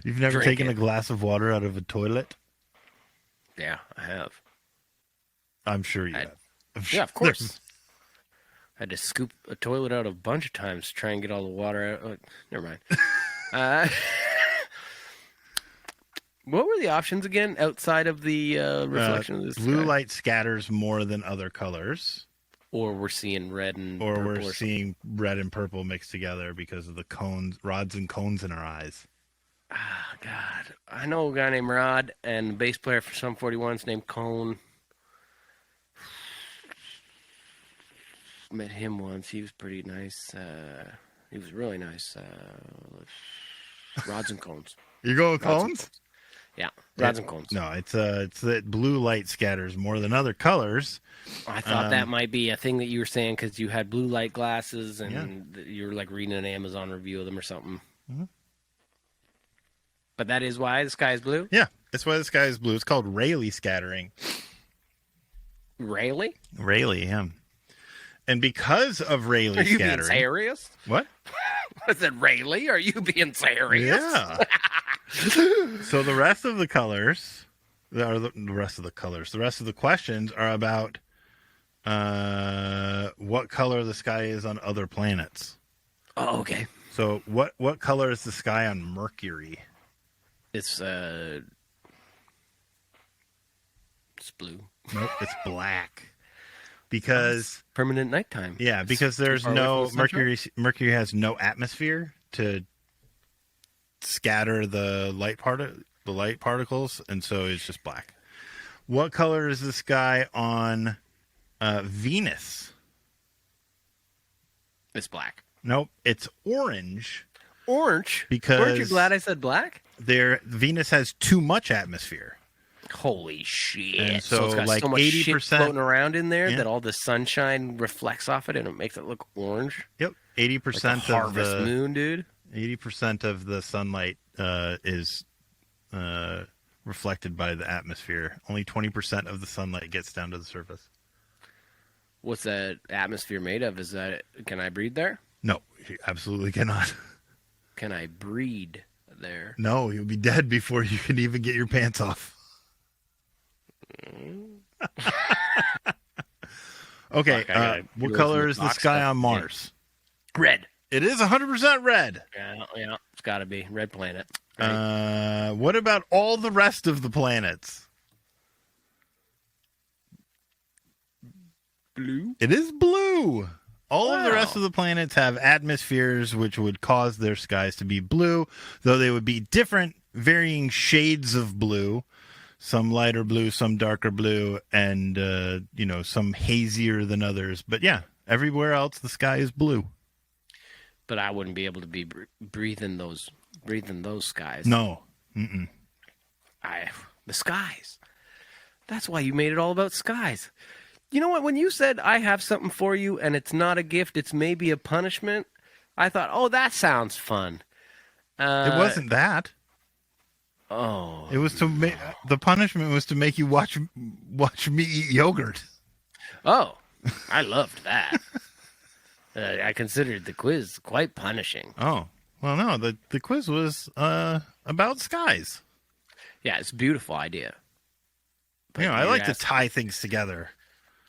You've never taken a glass of water out of a toilet? Yeah, I have. I'm sure you have. Yeah, of course. I had to scoop a toilet out a bunch of times to try and get all the water out. Oh, never mind. What were the options again outside of the reflection of the sky? Blue light scatters more than other colors. Or we're seeing red and purple. Or we're seeing red and purple mixed together because of the cones, rods and cones in our eyes. Ah, God. I know a guy named Rod, and the bass player for Sum 41's named Cone. Met him once. He was pretty nice. He was really nice. Rods and cones. You go with cones? Yeah, rods and cones. No, it's that blue light scatters more than other colors. I thought that might be a thing that you were saying because you had blue light glasses and you were like reading an Amazon review of them or something. Mm-hmm. But that is why the sky is blue? Yeah, that's why the sky is blue. It's called Rayleigh scattering. Rayleigh? Rayleigh, yeah. And because of Rayleigh scattering... Are you being serious? What? I said, Rayleigh? Are you being serious? Yeah. So the rest of the colors, the rest of the questions are about what color the sky is on other planets. Oh, okay. So what color is the sky on Mercury? It's blue. Nope, it's black. Because permanent nighttime. Yeah, because there's no Mercury has no atmosphere to scatter the light particles, and so it's just black. What color is the sky on Venus? It's black. Nope, it's orange. Orange? Because aren't you glad I said black? Venus has too much atmosphere. Holy shit. And so it's got like so much 80% shit floating around in there that all the sunshine reflects off it and it makes it look orange. Yep. 80% like the harvest moon, dude. 80% of the sunlight is reflected by the atmosphere. Only 20% of the sunlight gets down to the surface. What's that atmosphere made of? Can I breathe there? No, you absolutely cannot. Can I breed there? No, you'll be dead before you can even get your pants off. Okay, what color is the sky on Mars? Red. It is 100% red. Yeah, it's got to be. Red planet. Right? What about all the rest of the planets? Blue? It is blue. All of the rest of the planets have atmospheres which would cause their skies to be blue, though they would be different, varying shades of blue. Some lighter blue, some darker blue, and, some hazier than others. But yeah, everywhere else the sky is blue. but I wouldn't be able to be breathing those skies. No. Mm-mm. The skies. That's why you made it all about skies. You know what? When you said I have something for you and it's not a gift, it's maybe a punishment, I thought, oh, that sounds fun. It wasn't that. Oh. It was to make the punishment was to make you watch me eat yogurt. Oh, I loved that. I considered the quiz quite punishing. Oh, well, no, the quiz was about skies. Yeah, it's a beautiful idea. But I like to tie things together.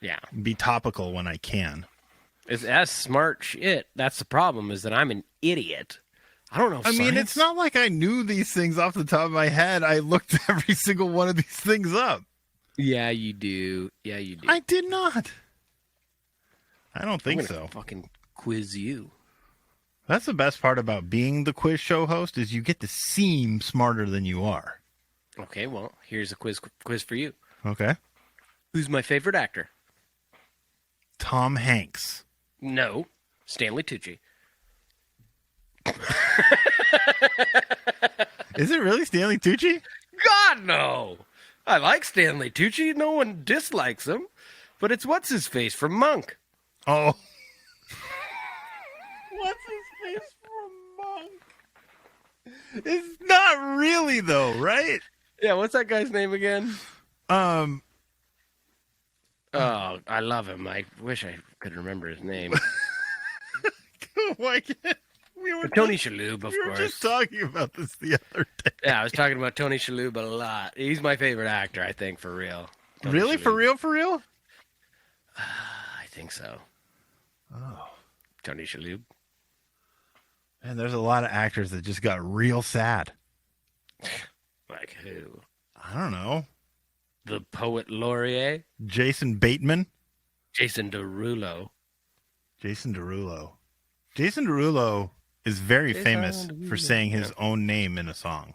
Yeah. Be topical when I can. That's smart shit. That's the problem, is that I'm an idiot. I don't know I mean, it's not like I knew these things off the top of my head. I looked every single one of these things up. Yeah, you do. Yeah, you do. I did not. I don't think so. Fucking quiz you. That's the best part about being the quiz show host is you get to seem smarter than you are. Okay, well, here's a quiz for you. Okay. Who's my favorite actor? Tom Hanks. No, Stanley Tucci. Is it really Stanley Tucci? God, no. I like Stanley Tucci. No one dislikes him. But it's what's his face from Monk. Oh. What's his face from Monk? It's not really though, right? Yeah, what's that guy's name again? Oh, I love him. I wish I could remember his name. Why can't Tony Shalhoub, of course. We were just talking about this the other day. Yeah, I was talking about Tony Shalhoub a lot. He's my favorite actor, I think, for real. Tony Really? Shalhoub. For real? I think so. Oh. Tony Shalhoub. And there's a lot of actors that just got real sad. Like who? I don't know. The poet laureate? Jason Bateman? Jason Derulo. Jason Derulo. Jason Derulo is very famous for saying his own name in a song.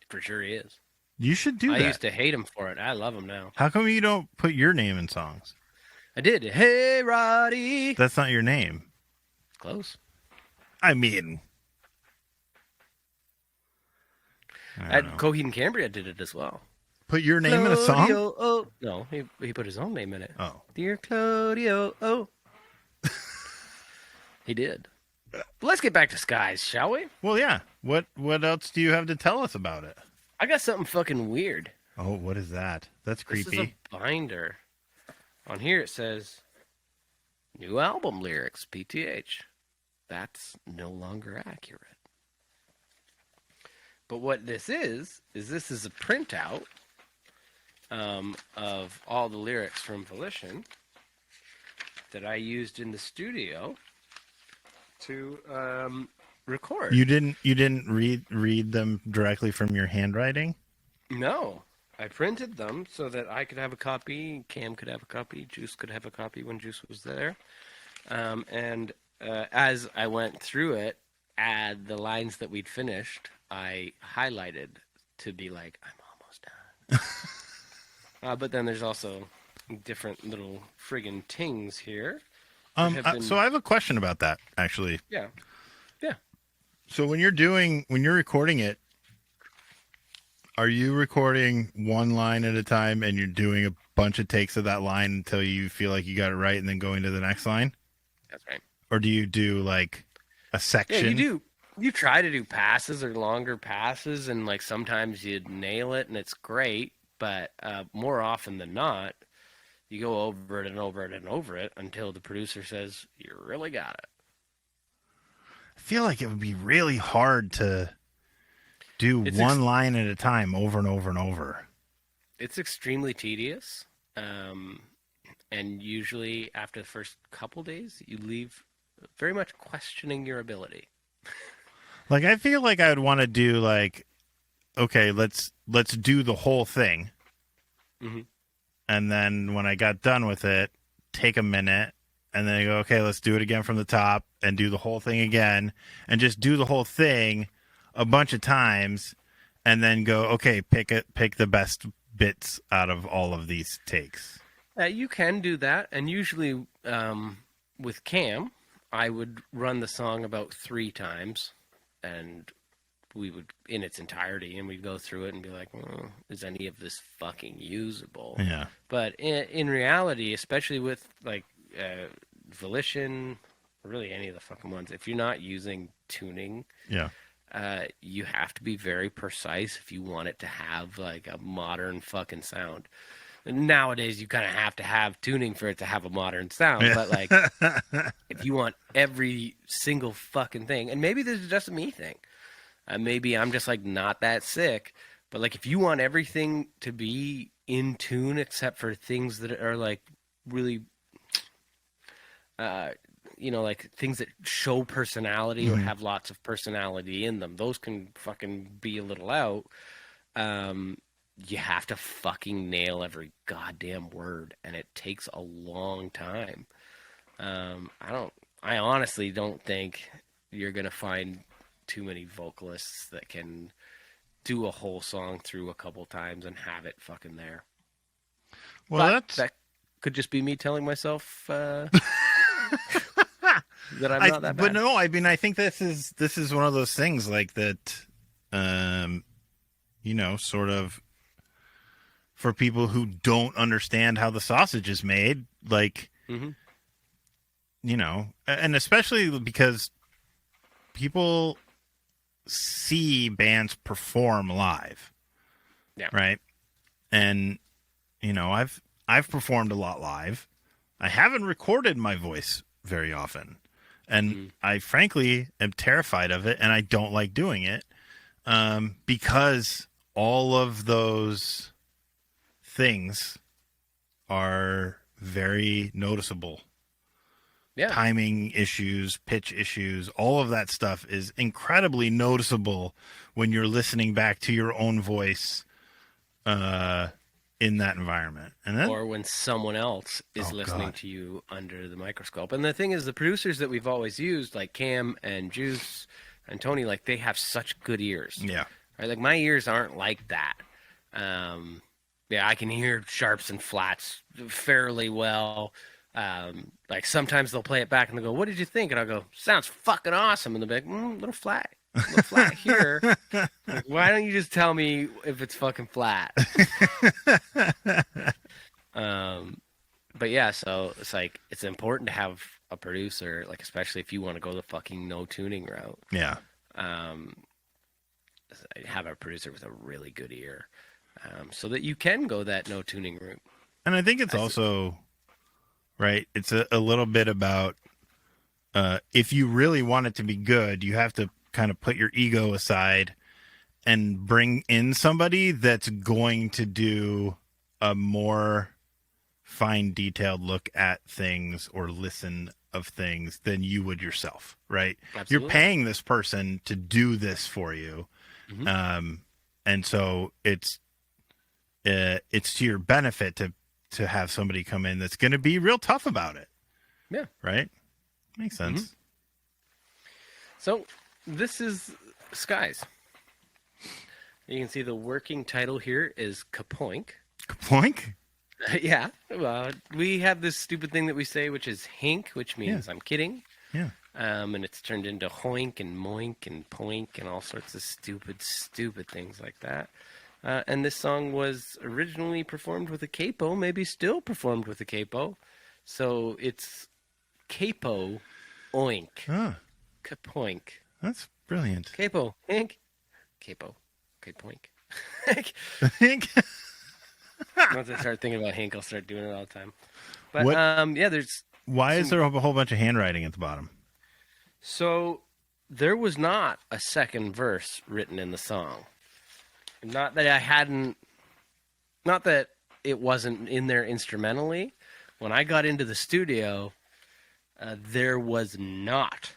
For sure he is. You should do that. I used to hate him for it. I love him now. How come you don't put your name in songs? I did. Hey, Roddy. That's not your name. Close. I mean... Coheed and Cambria did it as well. Put your name in a song? Oh. No, he put his own name in it. Oh. Dear Claudio, oh. He did. But let's get back to skies, shall we? Well, yeah. What else do you have to tell us about it? I got something fucking weird. Oh, what is that? That's creepy. This is a binder. On here it says, new album lyrics, PTH. That's no longer accurate. But what this is a printout of all the lyrics from Volition that I used in the studio to record. You didn't read them directly from your handwriting? No. I printed them so that I could have a copy, Cam could have a copy, Juice could have a copy when Juice was there. And as I went through it, the lines that we'd finished, I highlighted to be like, I'm almost done. But then there's also different little friggin' tings here. So I have a question about that, actually. Yeah. So when you're recording it, are you recording one line at a time and you're doing a bunch of takes of that line until you feel like you got it right and then going to the next line? That's right. Or do you do like a section? Yeah, you do. You try to do passes or longer passes, and like sometimes you nail it and it's great, but more often than not, you go over it and over it and over it until the producer says, you really got it. I feel like it would be really hard to do one line at a time over and over and over. It's extremely tedious. And usually after the first couple days, you leave very much questioning your ability. Like, I feel like I would want to do like, okay, let's do the whole thing. Mm-hmm. And then when I got done with it, take a minute and then I go, okay, let's do it again from the top and do the whole thing again and just do the whole thing a bunch of times and then go, okay, pick the best bits out of all of these takes. You can do that. And usually with Cam, I would run the song about 3 times, and we would in its entirety, and we'd go through it and be like, is any of this fucking usable? Yeah. But in reality, especially with like volition, really any of the fucking ones, if you're not using tuning, Yeah. you have to be very precise if you want it to have like a modern fucking sound. And nowadays, you kind of have to have tuning for it to have a modern sound, but like if you want every single fucking thing, and maybe this is just a me thing. Maybe I'm just like not that sick, but like if you want everything to be in tune except for things that are like really, like things that show personality or Mhm. have lots of personality in them, those can fucking be a little out. You have to fucking nail every goddamn word, and it takes a long time. I honestly don't think you're gonna find too many vocalists that can do a whole song through a couple times and have it fucking there. Well, But that's that could just be me telling myself that I'm not that but bad. no, I mean, I think this is one of those things like that, sort of for people who don't understand how the sausage is made, like, Mm-hmm. and especially because people see bands perform live, Yeah. right? And I've performed a lot live. I haven't recorded my voice very often, and Mm-hmm. I frankly am terrified of it, and I don't like doing it, because all of those things are very noticeable. Yeah. Timing issues, pitch issues, all of that stuff is incredibly noticeable when you're listening back to your own voice in that environment. And then, Or when someone else is oh listening God, to you under the microscope. And the thing is, the producers that we've always used, like Cam and Juice and Tony, like they have such good ears. yeah, Right? Like my ears aren't like that. Yeah, I can hear sharps and flats fairly well. Like sometimes they'll play it back and they'll go, "What did you think?" And I'll go, "Sounds fucking awesome." And they'll be like, a little flat here." Like, why don't you just tell me if it's fucking flat? Um, but yeah, so it's like it's important to have a producer, like especially if you want to go the fucking no tuning route. yeah. Um, have a producer with a really good ear, so that you can go that no tuning route. And I think it's also right. It's a little bit about if you really want it to be good, you have to kind of put your ego aside and bring in somebody that's going to do a more fine detailed look at things or listen of things than you would yourself, right? Absolutely. You're paying this person to do this for you. Mm-hmm. And so it's to your benefit to have somebody come in that's going to be real tough about it. Yeah. Right? Makes sense. Mm-hmm. So this is Skies. You can see the working title here is Kapoink. Kapoink? Yeah. Well, we have this stupid thing that we say, which is hink, which means I'm kidding. Yeah. And it's turned into hoink and moink and poink and all sorts of stupid things like that. And this song was originally performed with a capo, maybe still performed with a capo. So it's capo oink. Oh, Kapoink. that's brilliant. Capo. Hink. Capo. Kapoink. Once I start thinking about hink, I'll start doing it all the time. But What- yeah, there's Why is there a whole bunch of handwriting at the bottom? so there was not a second verse written in the song. Not that it wasn't in there instrumentally. When I got into the studio, there was not.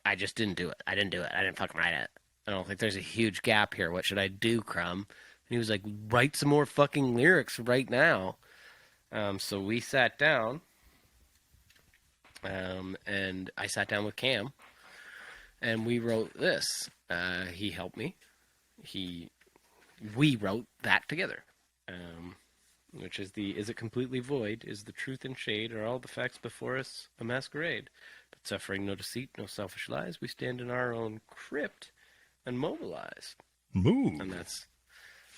I just didn't do it. I didn't do it. I didn't fucking write it. I don't think there's a huge gap here. What should I do, Crumb? And he was like, write some more fucking lyrics right now. So we sat down, and I sat down with Cam, and we wrote this. He helped me. We wrote that together. which is is it completely void? Is the truth in shade? Are all the facts before us a masquerade? But suffering no deceit, no selfish lies, we stand in our own crypt and mobilize. Move. And that's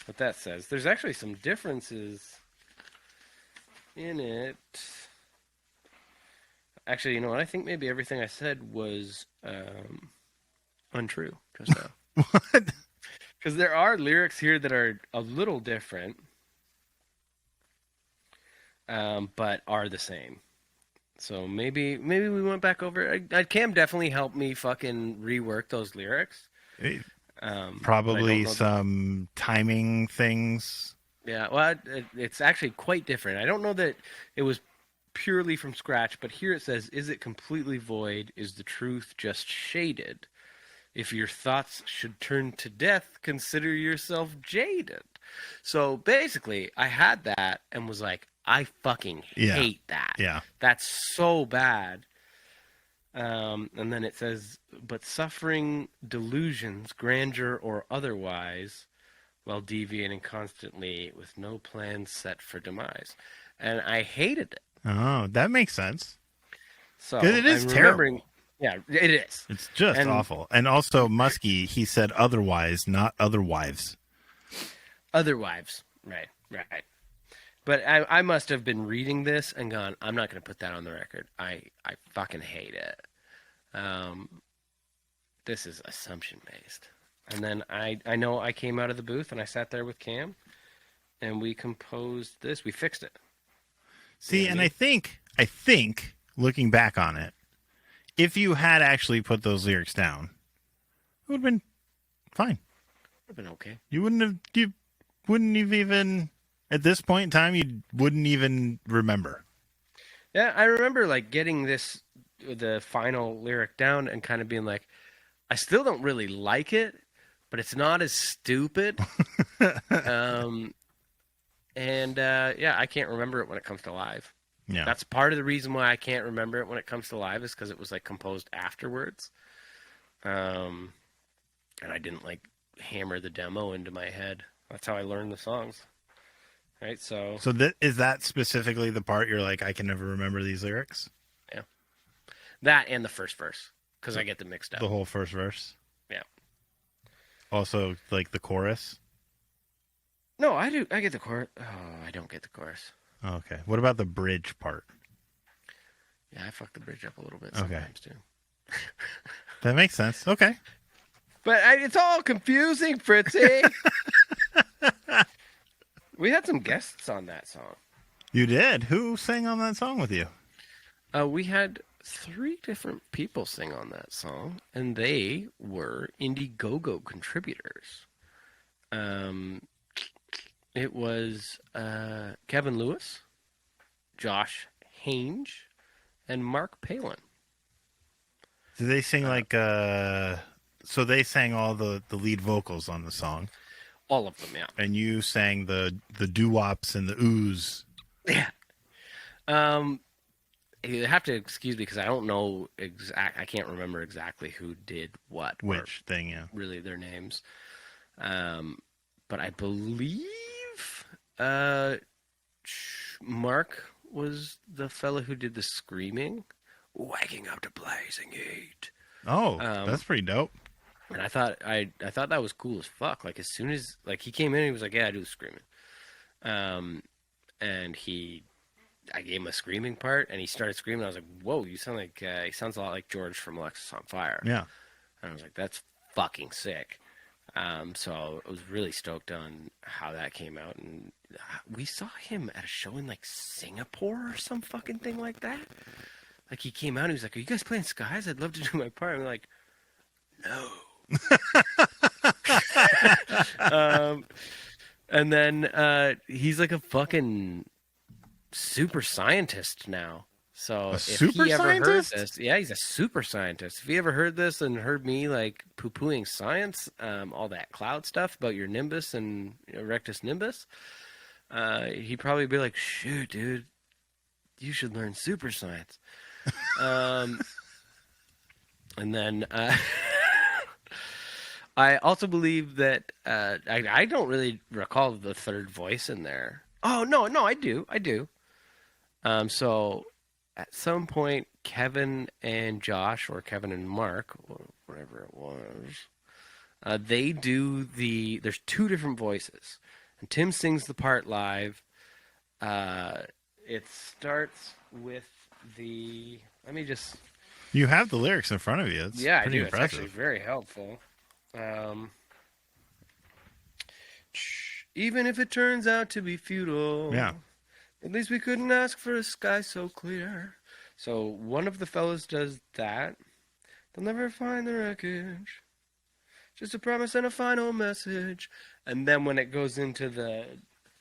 what that says. There's actually some differences in it. Actually, you know what? I think maybe everything I said was untrue just now. What? Because there are lyrics here that are a little different, but are the same. So maybe we went back over. Cam definitely helped me fucking rework those lyrics. Probably some timing things. Yeah, well, it's actually quite different. I don't know that it was purely from scratch, but here it says, "Is it completely void? Is the truth just shaded? If your thoughts should turn to death, consider yourself jaded." So basically, I had that and was like, I fucking hate that. Yeah. That's so bad. And then it says, but suffering delusions, grandeur or otherwise, while deviating constantly with no plans set for demise. And I hated it. Oh, that makes sense. So it is terrible. Yeah, it is. It's just awful. And also, Muskie, he said otherwise, not other wives. Other wives. Right. But I must have been reading this and gone, I'm not going to put that on the record. I fucking hate it. This is assumption-based. And then I know I came out of the booth and I sat there with Cam and we composed this. We fixed it. See, and I think, looking back on it, if you had actually put those lyrics down, it would have been fine. Would have been okay. You wouldn't have even, at this point in time, you wouldn't even remember. Yeah, I remember like getting the final lyric down and kind of being like, I still don't really like it, but it's not as stupid. I can't remember it when it comes to live. Yeah. That's part of the reason why I can't remember it when it comes to live is because it was like composed afterwards. And I didn't like hammer the demo into my head. That's how I learned the songs. Right. So is that specifically the part you're like, I can never remember these lyrics? Yeah. That and the first verse. Because I get them mixed up. The whole first verse? Yeah. Also, like the chorus? No, I do. I get the chorus. Oh, I don't get the chorus. Okay. What about the bridge part? Yeah, I fuck the bridge up a little bit sometimes too. That makes sense. Okay. But it's all confusing, Fritzy. We had some guests on that song. You did? Who sang on that song with you? We had 3 different people sing on that song, and they were Indiegogo contributors. It was Kevin Lewis, Josh Hange, and Mark Palin. Did they sing so they sang all the lead vocals on the song? All of them, yeah. And you sang the doo-wops and the oohs. Yeah. You have to excuse me because I don't know I can't remember exactly who did what. Which thing, yeah. Really their names. But I believe Mark was the fellow who did the screaming. Waking up to blazing heat. Oh, that's pretty dope. And I thought that was cool as fuck. Like as soon as like he came in, he was like, "Yeah, I do the screaming." And I gave him a screaming part, and he started screaming. I was like, "Whoa, you sound like he sounds a lot like George from Alexis on Fire." Yeah. And I was like, "That's fucking sick." So I was really stoked on how that came out, and we saw him at a show in like Singapore or some fucking thing like that. Like he came out and he was like, "Are you guys playing Skies? I'd love to do my part." And we're like, "No." And then he's like a fucking super scientist now. So if he ever heard this, yeah, he's a super scientist. If he ever heard this and heard me like poo-pooing science, all that cloud stuff about your nimbus and rectus nimbus, he'd probably be like, "Shoot, dude, you should learn super science." And then I also believe that I don't really recall the third voice in there. Oh no, I do. So at some point, Kevin and Josh, or Kevin and Mark, or whatever it was, they do the. There's two different voices, and Tim sings the part live. Uh, it starts with the. Let me just. You have the lyrics in front of you. It's Yeah, I pretty do. It's actually impressive. very helpful. Um, Even if it turns out to be futile, Yeah. at least we couldn't ask for a sky so clear. So one of the fellas does that. They'll never find the wreckage. Just a promise and a final message. And then when it goes into the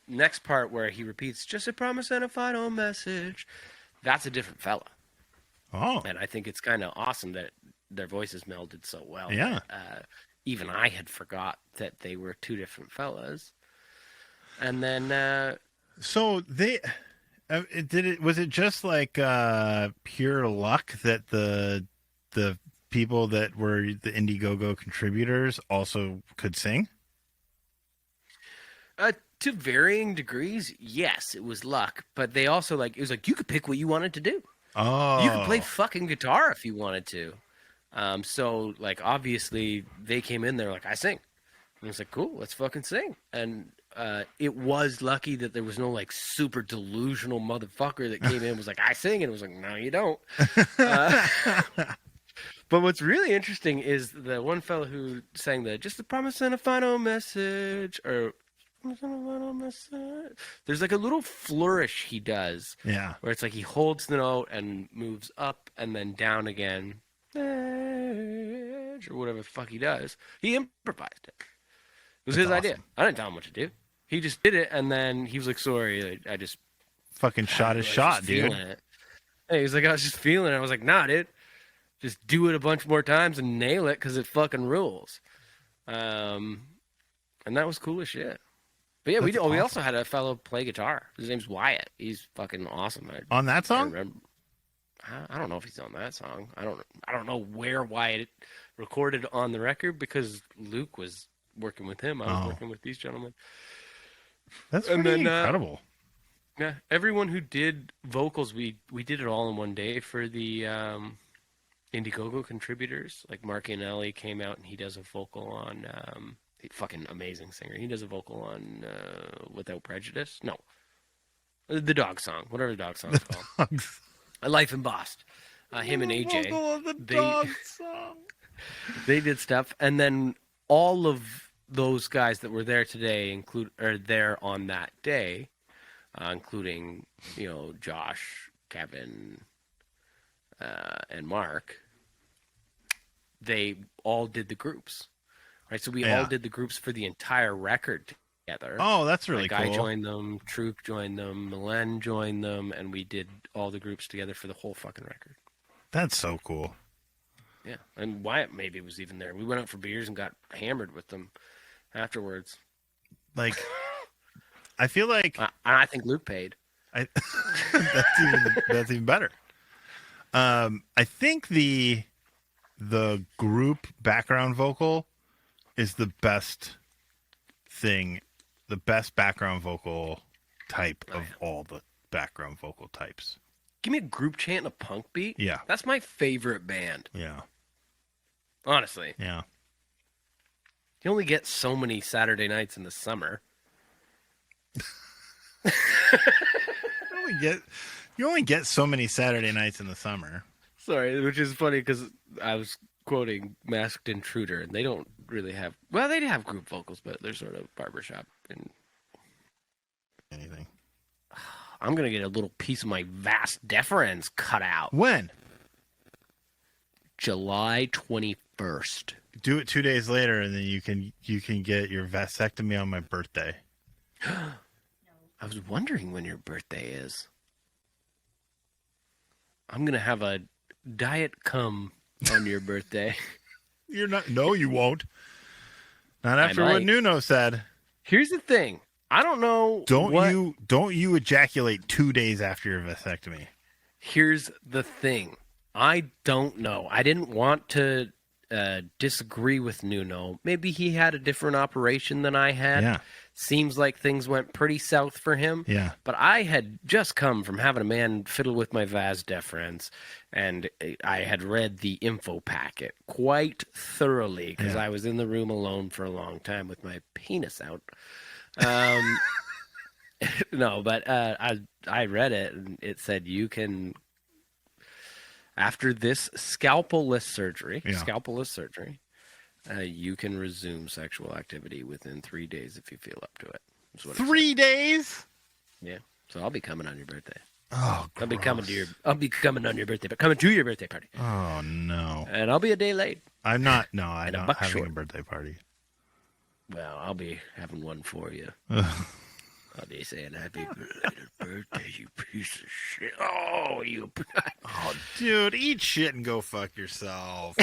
next part where he repeats, just a promise and a final message, that's a different fella. Oh. And I think it's kind of awesome that their voices melded so well. Yeah. Even I had forgot that they were two different fellas. And then So they was it just like pure luck that the people that were the Indiegogo contributors also could sing? to varying degrees, yes, it was luck. But they also it was like you could pick what you wanted to do. You could play Oh. fucking guitar if you wanted to. So obviously they came in there like I sing. And I was like, cool, let's fucking sing. And it was lucky that there was no super delusional motherfucker that came in and was like, I sing, and it was like, no, you don't. Uh, but what's really interesting is the one fellow who sang the just a promise and a final message, or promise and a final message. There's a little flourish he does Yeah. where it's like he holds the note and moves up and then down again, or whatever the fuck he does. He improvised it. It was That's his idea. awesome. I didn't tell him what to do. He just did it, and then he was like, "Sorry, I just Fucking shot his was shot, just dude. feeling it." Hey, he was like, "I was just feeling it." I was like, "Nah, dude, just do it a bunch more times and nail it because it fucking rules." And that was cool as shit. But yeah, That's we awesome. also had a fellow play guitar. His name's Wyatt. He's fucking awesome. On that I song? remember. I don't know if he's on that song. I don't know where Wyatt recorded on the record because Luke was working with him. I was Oh. working with these gentlemen. That's And pretty then incredible. yeah, everyone who did vocals, we did it all in one day for the Indiegogo contributors. Like Mark Anelli came out and he does a vocal on fucking amazing singer. He does a vocal on Without Prejudice. No, the dog song, whatever the dog song's called. A Life Embossed. Him and AJ. Vocal of the They dog song. they did stuff, and then all of those guys that were there today are there on that day, including Josh, Kevin, and Mark. They all did the groups, right? So we all Yeah. did the groups for the entire record together. Oh, that's really cool. I joined them, Troop joined them, Milen joined them, and we did all the groups together for the whole fucking record. That's so cool. Yeah, and Wyatt maybe was even there. We went out for beers and got hammered with them afterwards. Like, I feel like I think Luke paid. that's even better. I think the group background vocal is the best thing, the best background vocal type of all the background vocal types. Give me a group chant and a punk beat. Yeah. That's my favorite band. Yeah. Honestly. Yeah. You only get so many Saturday nights in the summer. You only get so many Saturday nights in the summer. Sorry, which is funny because I was quoting Masked Intruder, and they don't really have... Well, they have group vocals, but they're sort of barbershop. And Anything. I'm going to get a little piece of my vast deferens cut out. When? July 21st. Do it 2 days later, and then you can get your vasectomy on my birthday. I was wondering when your birthday is. I'm going to have a diet cum on your birthday. You're not. No, you won't. Not after what might. Nuno said. Here's the thing. I don't know. Don't you ejaculate 2 days after your vasectomy? Here's the thing. I don't know. I didn't want to disagree with Nuno. Maybe he had a different operation than I had. Yeah. Seems like things went pretty south for him. Yeah. But I had just come from having a man fiddle with my vas deferens, and I had read the info packet quite thoroughly because I was in the room alone for a long time with my penis out. No, but I read it, and it said you can, after this scalpel-less surgery, you can resume sexual activity within 3 days if you feel up to it. That's what it 3 days? said. Yeah. So I'll be coming on your birthday. Oh, I'll be coming on your birthday, but coming to your birthday party. Oh, no. And I'll be a day late. I'm not. No, I'm And a not buck having short. a birthday party. Well, I'll be having one for you. I'll be saying happy belated birthday, you piece of shit. Oh, you. Oh, dude, eat shit and go fuck yourself.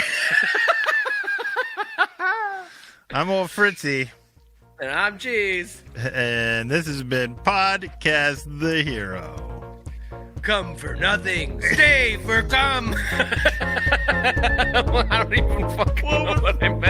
I'm old Fritzy. And I'm Cheese. And this has been Podcast the Hero. Come for nothing, stay for come. I don't even fucking know what I meant.